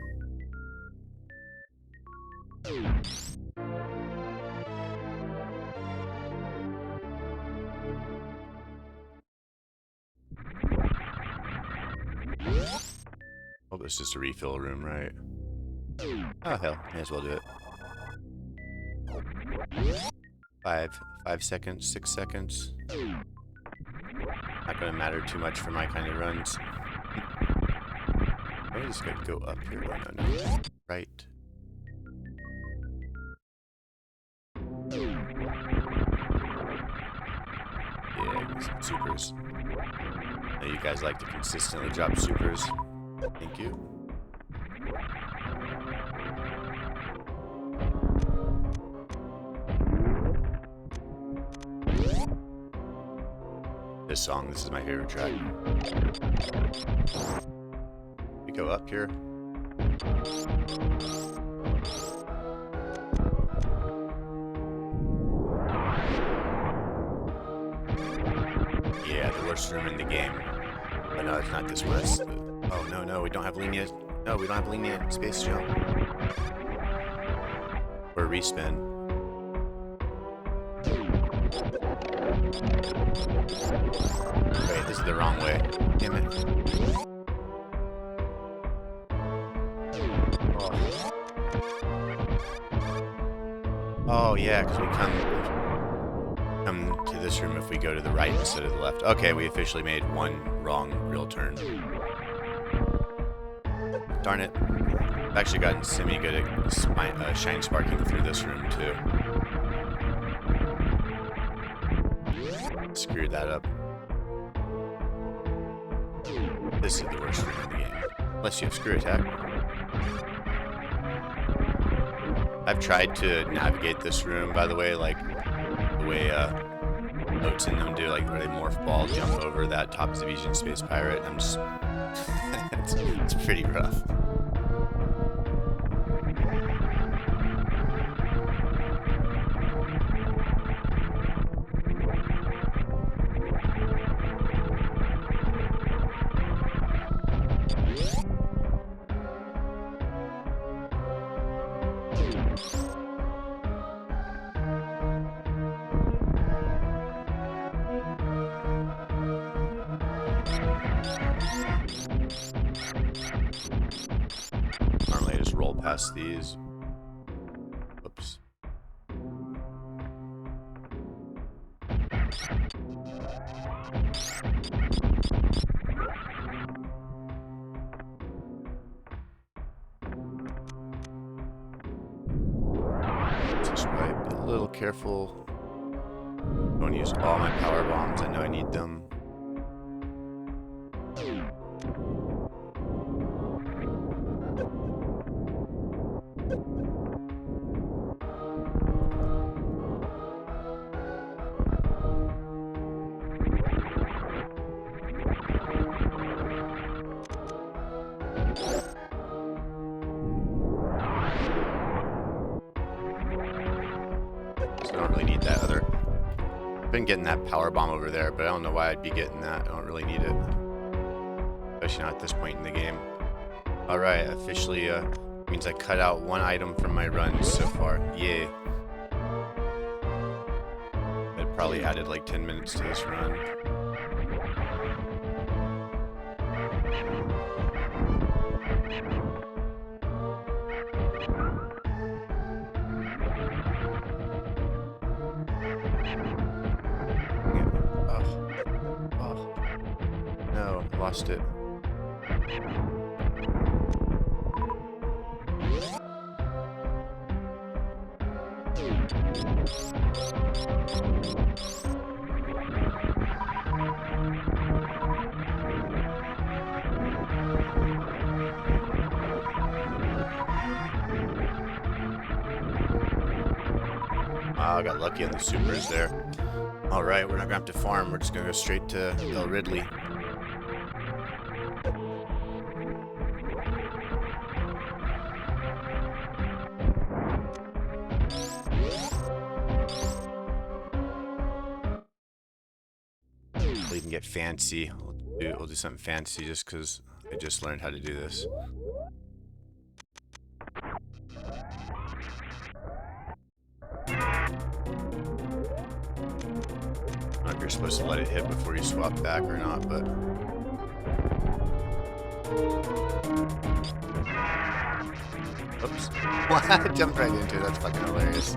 Oh, this is just a refill room, right? Oh hell, may as well do it. 5 seconds, 6 seconds. Not gonna matter too much for my kind of runs. I'm just gonna go up here. No. Right. Yeah, get some supers. I know you guys like to consistently drop supers. Thank you. This is my favorite track. We go up here. Yeah, the worst room in the game. But no, it's not this one. Oh no, we don't have lenient. No, we don't have lenient space jump. Or respin. Wait, this is the wrong way. Damn it. Oh yeah, because we come to this room if we go to the right instead of the left. Okay, we officially made one wrong real turn. Darn it. I've actually gotten semi-good at shine sparking through this room too. Screwed that up. This is the worst room in the game. Unless you have screw attack. I've tried to navigate this room, by the way, like the way notes in them do, like where they morph ball, jump over that top Division Space Pirate. I'm just, it's pretty rough. Normally I just roll past these. Oops. Just right, be a little careful. Don't use all my power bombs. I know I need them. So I don't really need that other. I've been getting that power bomb over there, but I don't know why I'd be getting that. I don't really need it. Especially not at this point in the game. Alright, officially means I cut out one item from my runs so far. Yay. It probably added like 10 minutes to this run. Oh. No, lost it. I got lucky on the supers there. Alright, we're not gonna have to farm, we're just gonna go straight to El Ridley. We can get fancy. We'll do something fancy just because I just learned how to do this. I don't know if you're supposed to let it hit before you swap back or not, but... Oops. What? I jumped right into it. That's fucking hilarious.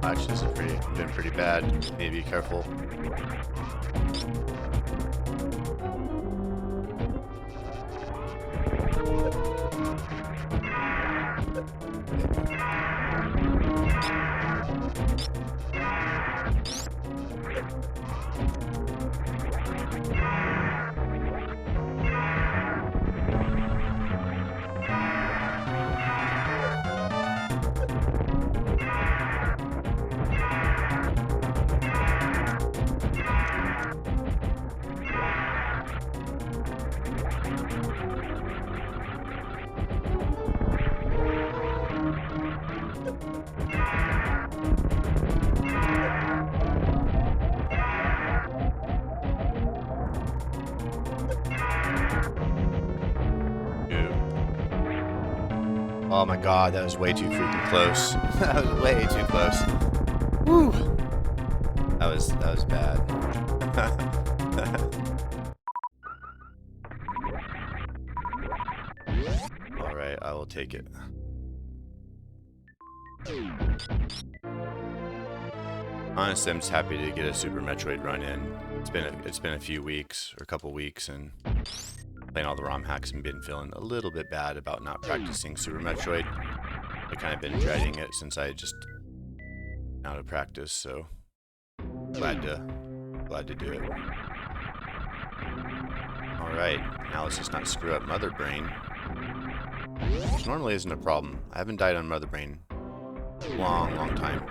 Actually, this is been pretty bad. Need to be careful. Oh my god, that was way too freaking close. That was way too close. Woo! That was bad. Alright, I will take it. Honestly, I'm just happy to get a Super Metroid run in. It's been a few weeks, or a couple weeks, and playing all the ROM hacks and been feeling a little bit bad about not practicing Super Metroid. I've kind of been dreading it since I just out of practice, so glad to do it. Alright, now let's just not screw up Mother Brain, which normally isn't a problem. I haven't died on Mother Brain long time.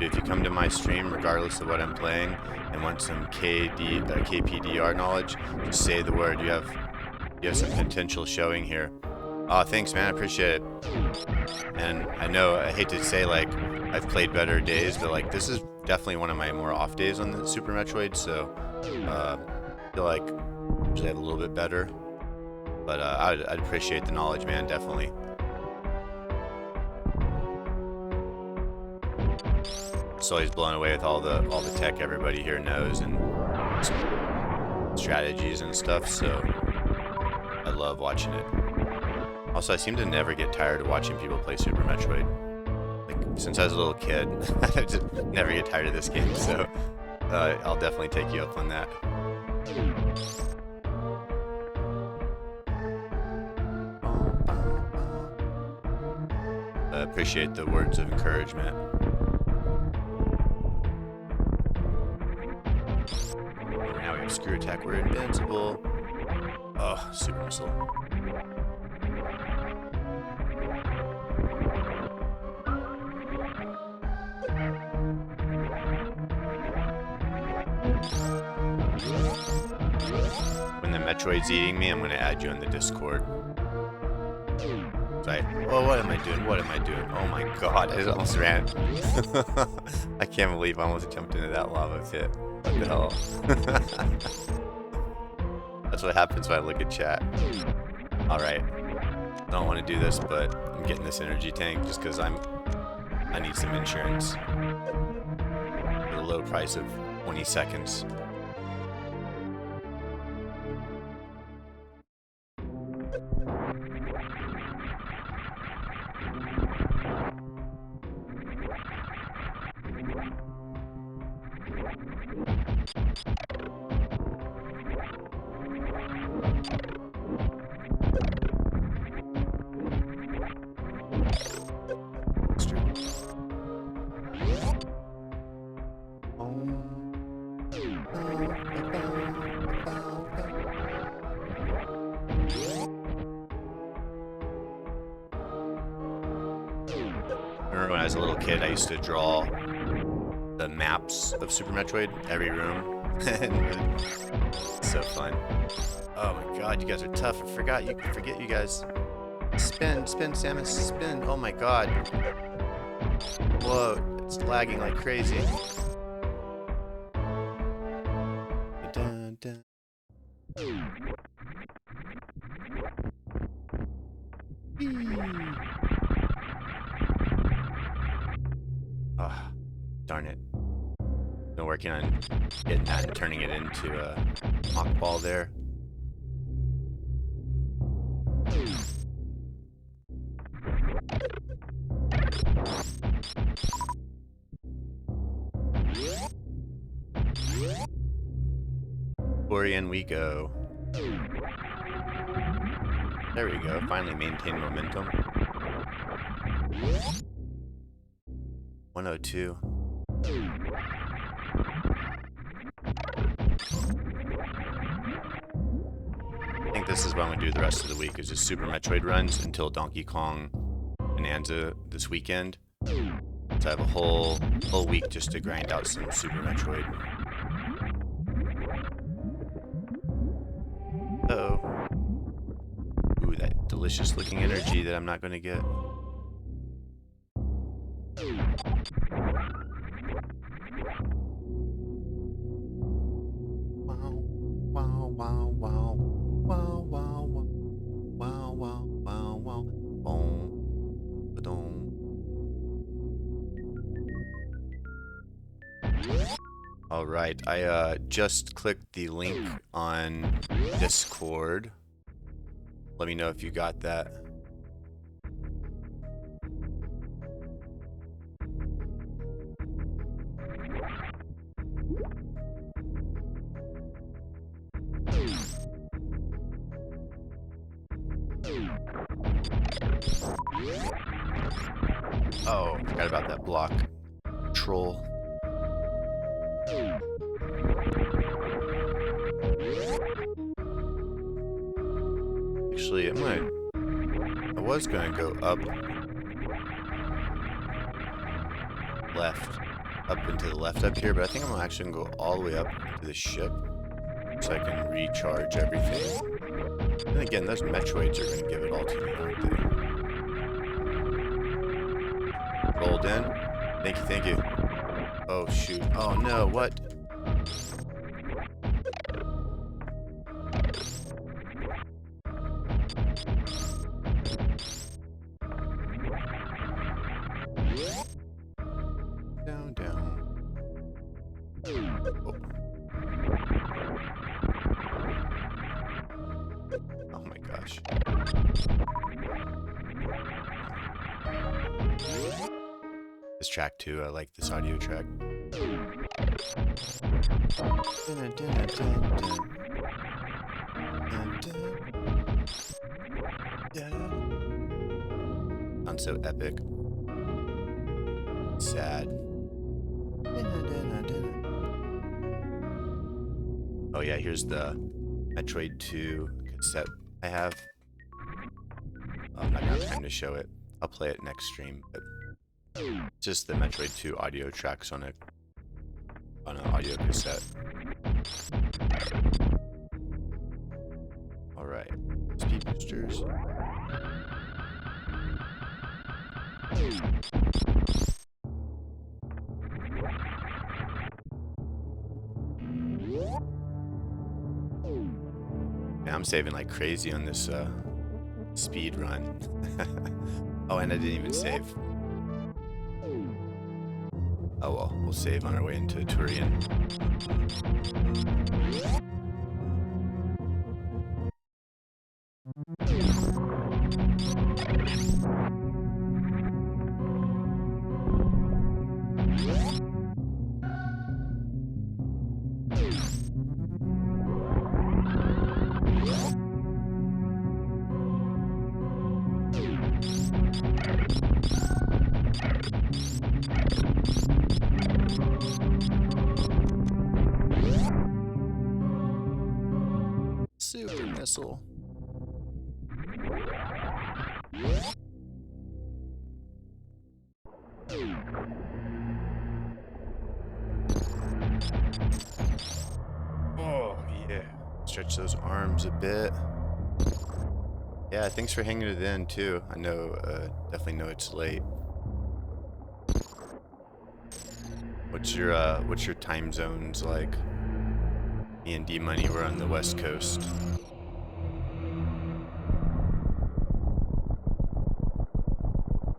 If you come to my stream, regardless of what I'm playing, and want some KPDR knowledge, just say the word. You have some potential showing here. Oh, thanks, man. I appreciate it. And I know I hate to say like I've played better days, but like this is definitely one of my more off days on the Super Metroid. So I feel like usually I have a little bit better, but I'd appreciate the knowledge, man. Definitely. Just always blown away with all the tech everybody here knows and strategies and stuff, so I love watching it. Also, I seem to never get tired of watching people play Super Metroid. Like, since I was a little kid, I just never get tired of this game, so I'll definitely take you up on that. I appreciate the words of encouragement. Now we have Screw Attack, we're invincible. Oh, Super Missile. When the Metroid's eating me, I'm going to add you on the Discord. Oh, what am I doing? What am I doing? Oh my god, I just almost ran. I can't believe I almost jumped into that lava pit. What the hell? That's what happens when I look at chat. Alright. I don't want to do this, but I'm getting this energy tank just because I need some insurance. For the low price of 20 seconds. Remember when I was a little kid, I used to draw the maps of Super Metroid, every room. It's so fun. Oh my god, you guys are tough. I forget you guys. Spin, Samus, spin. Oh my god. Whoa, it's lagging like crazy. Dun, dun. Ah, darn it. Been working on getting that and turning it into a mock ball there. In we go. There we go. Finally maintain momentum. 102. I think this is what I'm gonna do the rest of the week, is just Super Metroid runs until Donkey Kong Bonanza this weekend. So I have a whole week just to grind out some Super Metroid. Uh-oh. Ooh, that delicious looking energy that I'm not gonna get. Wow, wow, wow, wow, wow, wow, wow. All right, I just clicked the link on Discord. Let me know if you got that. Oh, forgot about that block. Troll. Actually, I was gonna go up, left, up and to the left up here, but I think I'm actually gonna go all the way up to the ship so I can recharge everything. And again, those Metroids are gonna give it all to me, aren't they? Rolled in. Thank you, thank you. Oh shoot. Oh no, what? Down, down. Oh. Oh my gosh. This track too, I like this audio track. Sounds so epic. Sad. Oh yeah, here's the Metroid 2 cassette I have. I'm not gonna have time to show it. I'll play it next stream, but just the Metroid 2 audio tracks on an audio cassette. All right, speed boosters. Yeah, I'm saving like crazy on this speed run. Oh, and I didn't even save. Oh well, we'll save on our way into Turian. Super missile. Oh yeah. Stretch those arms a bit. Yeah, thanks for hanging it in too. I know, definitely know it's late. What's your time zones like? Me and D-Money, we're on the West Coast.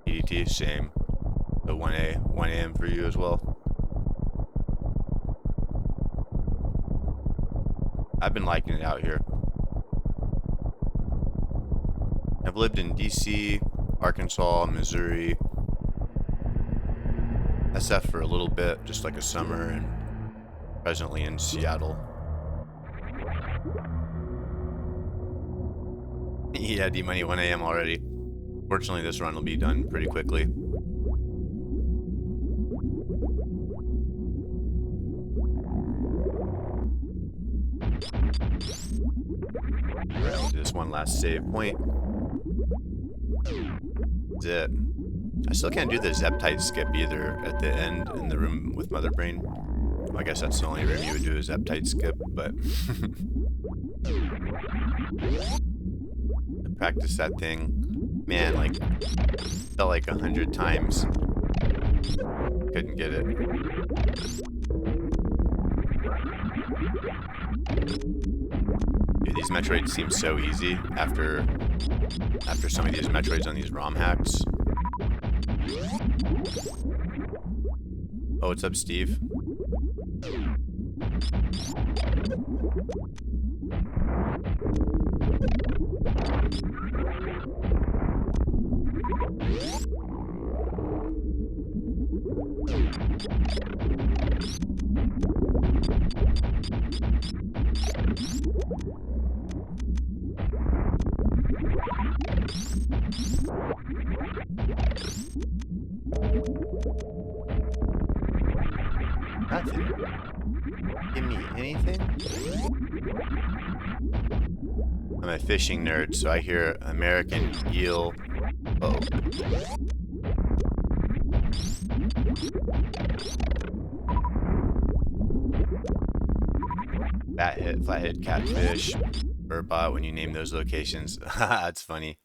EDT, same. So 1 a.m. for you as well. I've been liking it out here. I've lived in DC, Arkansas, Missouri, SF for a little bit, just like a summer, and presently in Seattle. Yeah, D-Money, 1 a.m. already. Fortunately, this run will be done pretty quickly. Alright, we'll do this one last save point. That's it. I still can't do the Zeptite skip either at the end in the room with Mother Brain. Well, I guess that's the only room you would do a Zeptite skip, but I practiced that thing, man, like, felt like 100 times. Couldn't get it. Dude, these Metroids seem so easy after some of these Metroids on these ROM hacks. Oh, what's up, Steve? Nothing. Give me anything? I'm a fishing nerd, so I hear American eel. Oh. Flathead catfish, burbot when you name those locations. That's funny.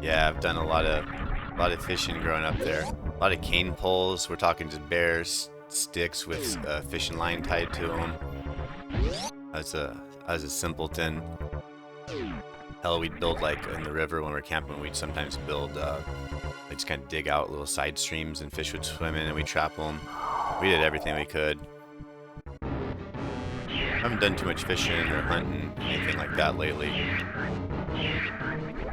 Yeah, I've done a lot of fishing growing up there. A lot of cane poles. We're talking just bears, sticks with fishing line tied to them. I was a simpleton. Hell, we'd build like in the river when we're camping. We'd sometimes build, we'd just kind of dig out little side streams and fish would swim in and we'd trap them. We did everything we could. I haven't done too much fishing or hunting, anything like that lately.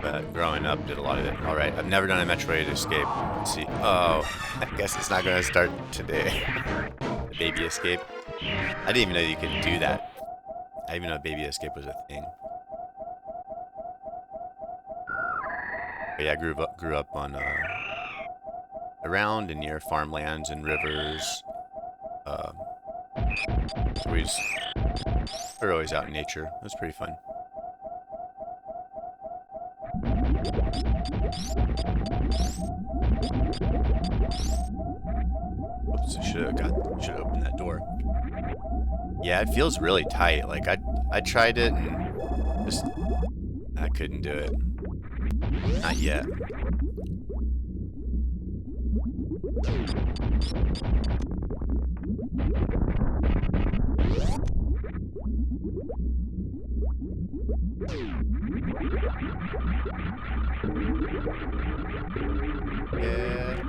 But growing up, did a lot of it. Alright, I've never done a Metroid escape. Let's see. Oh, I guess it's not going to start today. Baby escape. I didn't even know you could do that. I didn't even know baby escape was a thing. But yeah, I grew up on around and near farmlands and rivers. We're always out in nature. It was pretty fun. Oops, should have opened that door. Yeah, it feels really tight. Like I tried it and just I couldn't do it. Not yet. Yeah.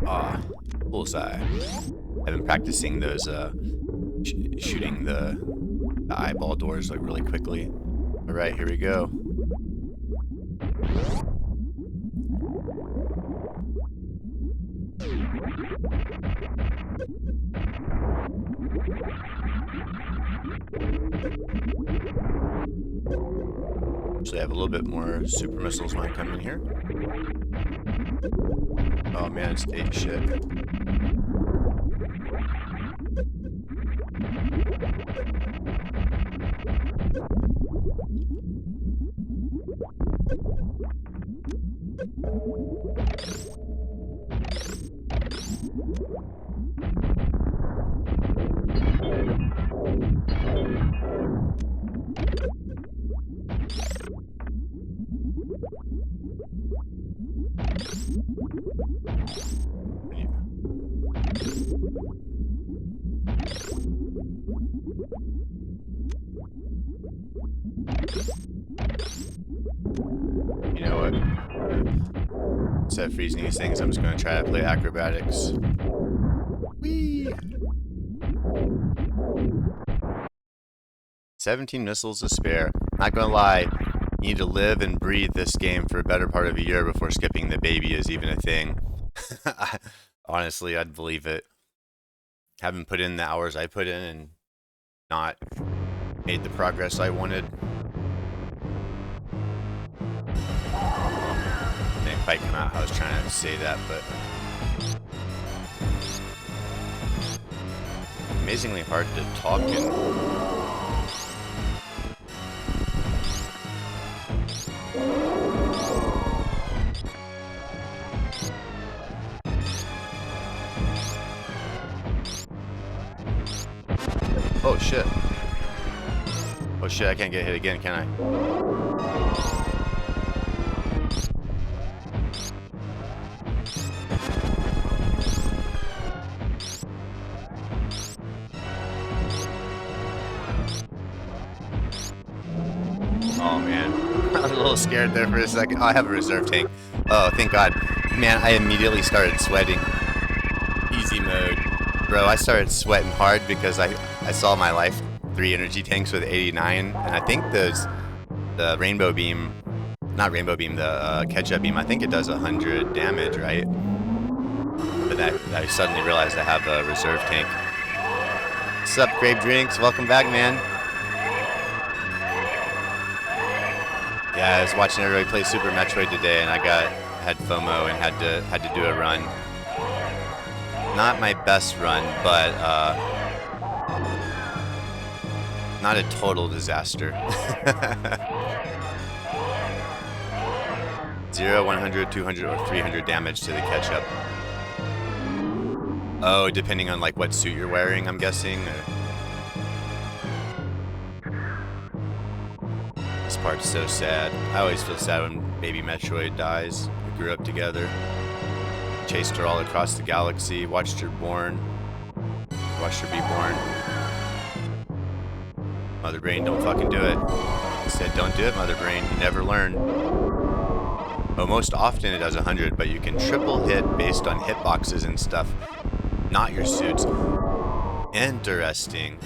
Ah, bullseye. I've been practicing those shooting the eyeball doors like really quickly. All right, here we go. Actually, I have a little bit more super missiles when I come in here. Oh man, it's ape shit. You know what? Instead of freezing these things, I'm just going to try to play acrobatics. Whee! 17 missiles to spare. Not gonna lie, you need to live and breathe this game for a better part of a year before skipping the baby is even a thing. Honestly, I'd believe it. Haven't put in the hours I put in and not made the progress I wanted. Didn't quite come out how I was trying to say that, but amazingly hard to talk and oh shit. Oh shit, I can't get hit again, can I? Oh man, I was a little scared there for a second. Oh, I have a reserve tank. Oh, thank God. Man, I immediately started sweating. Easy mode. Bro, I started sweating hard because I I saw my life 3 energy tanks with 89, and I think the rainbow beam, not rainbow beam, the ketchup beam, I think it does 100 damage, right? But I suddenly realized I have a reserve tank. What's up, Grape Drinks? Welcome back, man. Yeah, I was watching everybody play Super Metroid today, and I had FOMO and had to do a run. Not my best run, but not a total disaster. 0, 100, 200, or 300 damage to the ketchup. Oh, depending on like what suit you're wearing, I'm guessing. This part's so sad. I always feel sad when baby Metroid dies. We grew up together. Chased her all across the galaxy. Watched her born. Watched her be born. Mother Brain, don't fucking do it. I said, don't do it, Mother Brain. You never learn. Oh, most often it does 100, but you can triple hit based on hitboxes and stuff. Not your suits. Interesting.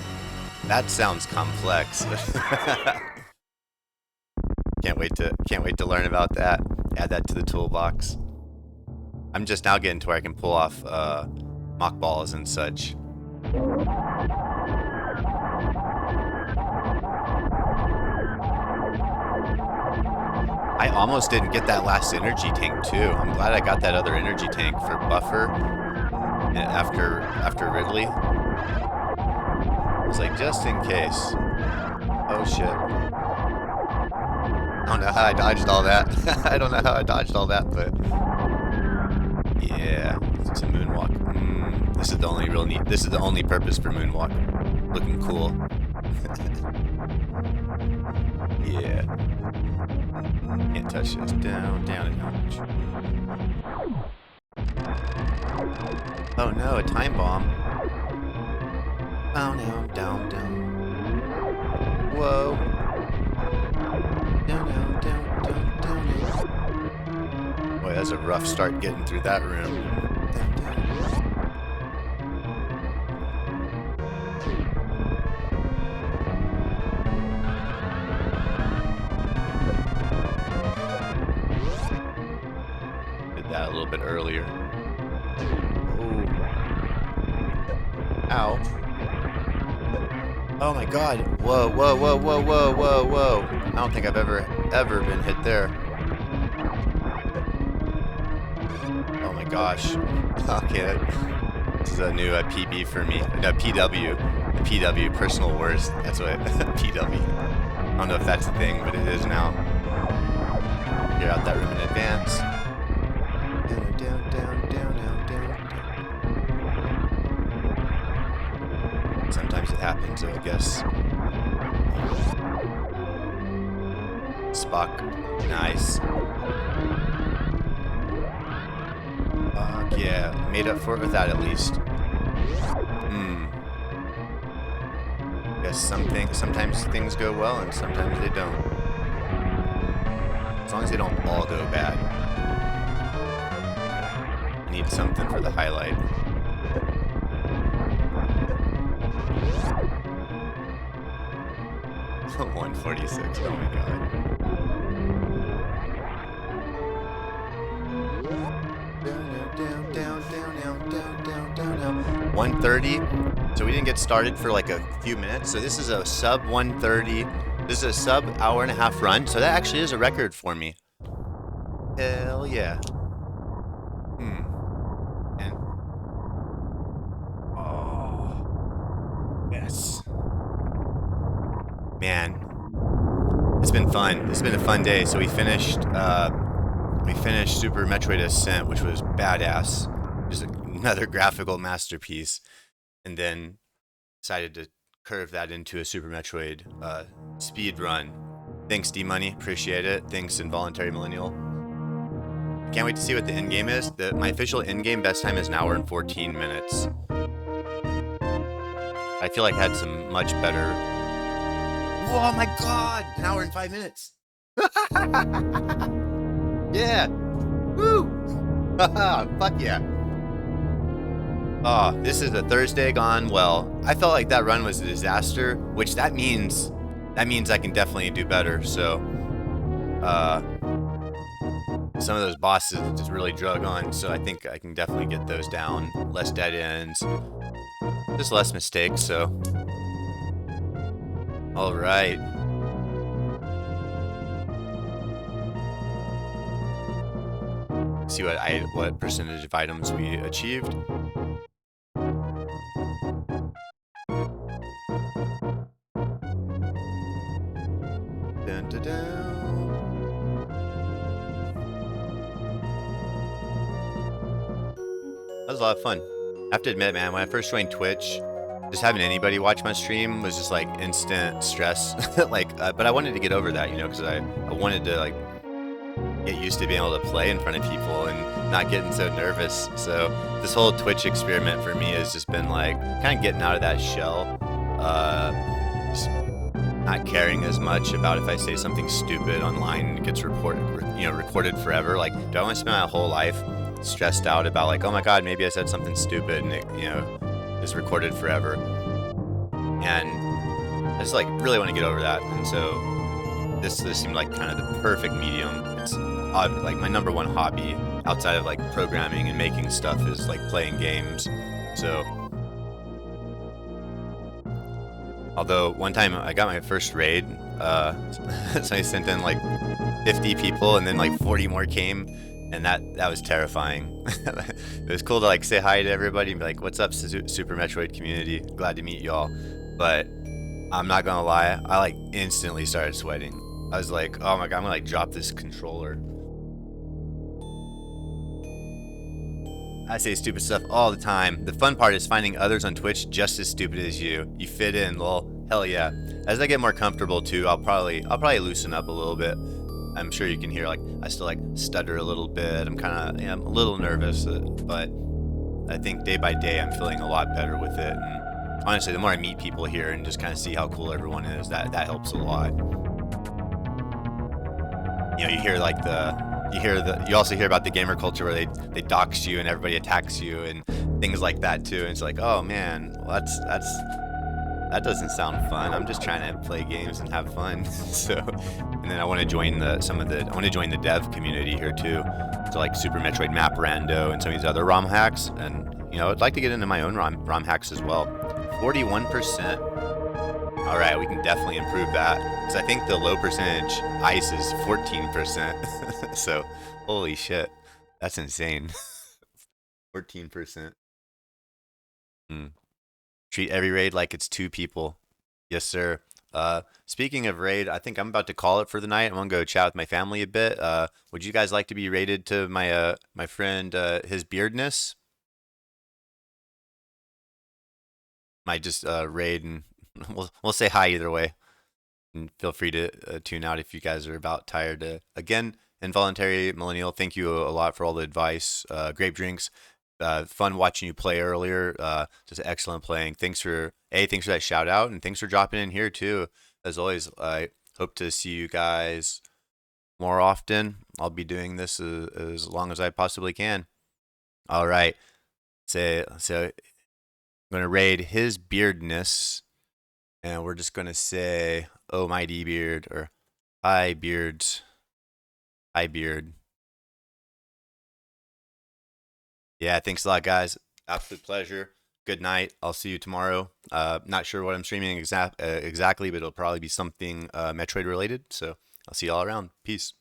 That sounds complex. Can't wait to learn about that. Add that to the toolbox. I'm just now getting to where I can pull off mock balls and such. I almost didn't get that last energy tank too. I'm glad I got that other energy tank for buffer after Ridley. I was like, just in case. Oh shit. I don't know how I dodged all that. I don't know how I dodged all that, but yeah, it's a moonwalk. This is the only real neat. This is the only purpose for moonwalk. Looking cool. Yeah. Can't touch this. Down, down, and notch. Oh no, a time bomb. Down, down, down, down. Whoa. Down, down, down, down, down, down. Boy, that's a rough start getting through that room. Down, down. That a little bit earlier. Oh. Ow. Oh my god. Whoa, whoa, whoa, whoa, whoa, whoa, whoa. I don't think I've ever been hit there. Oh my gosh. Okay, this is a new PB for me. No, PW. PW, personal worst. That's what PW. I don't know if that's a thing, but it is now. Clear out that room in advance. Down, down, down, down, down, down. Sometimes it happens, I guess. Spock. Nice. Yeah, made up for it with that at least. Guess sometimes things go well and sometimes they don't. As long as they don't all go bad. I need something for the highlight. Oh, 146, oh my god. Down, down, down, down, down, down, down, down. 130. So we didn't get started for like a few minutes. So this is a sub 130. This is a sub hour and a half run. So that actually is a record for me. Hell yeah. And oh yes. Man. It's been fun. It's been a fun day. So we finished Super Metroid Ascent, which was badass. Just another graphical masterpiece. And then decided to curve that into a Super Metroid speed run. Thanks, D-Money. Appreciate it. Thanks, Involuntary Millennial. Can't wait to see what the end game is. My official end game best time is an hour and 14 minutes. I feel like I had some much better... Oh my god! An hour and 5 minutes! Yeah! Woo! Fuck yeah! Oh, this is a Thursday gone well. I felt like that run was a disaster, which that means I can definitely do better. So, some of those bosses just really drug on. So I think I can definitely get those down. Less dead ends, just less mistakes. So, all right. See what percentage of items we achieved. Dun, dun, dun. That was a lot of fun. I have to admit, man, when I first joined Twitch, just having anybody watch my stream was just like instant stress. But I wanted to get over that, because I wanted to like get used to being able to play in front of people and not getting so nervous. So this whole Twitch experiment for me has just been like kind of getting out of that shell. Just not caring as much about if I say something stupid online, it gets recorded forever. Like, do I want to spend my whole life stressed out about like, oh my god, maybe I said something stupid and it, is recorded forever? And I just like really want to get over that. And so this seemed like kind of the perfect medium. It's like my number one hobby outside of like programming and making stuff is like playing games. So, although one time I got my first raid, so I sent in like 50 people and then like 40 more came, and that was terrifying. It was cool to like say hi to everybody and be like, what's up, Super Metroid community, glad to meet y'all. But I'm not gonna lie, I like instantly started sweating. I was like, oh my god, I'm gonna like drop this controller. I say stupid stuff all the time. The fun part is finding others on Twitch just as stupid as you. You fit in, lol. Hell yeah. As I get more comfortable too, I'll probably loosen up a little bit. I'm sure you can hear like I still like stutter a little bit. I'm a little nervous, but I think day by day I'm feeling a lot better with it. And honestly, the more I meet people here and just kind of see how cool everyone is, that helps a lot. You also hear about the gamer culture where they dox you and everybody attacks you and things like that too. And it's like, oh man, well, that doesn't sound fun. I'm just trying to play games and have fun. So, and then I want to join the dev community here too. So like Super Metroid Map Rando and some of these other ROM hacks. And I'd like to get into my own ROM hacks as well. 41%. All right, we can definitely improve that. Because I think the low percentage ice is 14%. So, holy shit. That's insane. 14%. Treat every raid like it's 2 people. Yes, sir. Speaking of raid, I think I'm about to call it for the night. I'm gonna go chat with my family a bit. Would you guys like to be raided to my my friend his beardness? Might just raid and we'll say hi either way. And feel free to tune out if you guys are about tired. Again, Involuntary Millennial, thank you a lot for all the advice. Grape drinks. Fun watching you play earlier. Just excellent playing. Thanks for that shout out, and thanks for dropping in here too. As always, I hope to see you guys more often. I'll be doing this as long as I possibly can. All right. So I'm gonna raid his beardness, and we're just gonna say, "Oh mighty beard," or "Hi beards, hi beard." Yeah, thanks a lot, guys. Absolute pleasure. Good night. I'll see you tomorrow. Not sure what I'm streaming exactly, but it'll probably be something Metroid related. So I'll see you all around. Peace.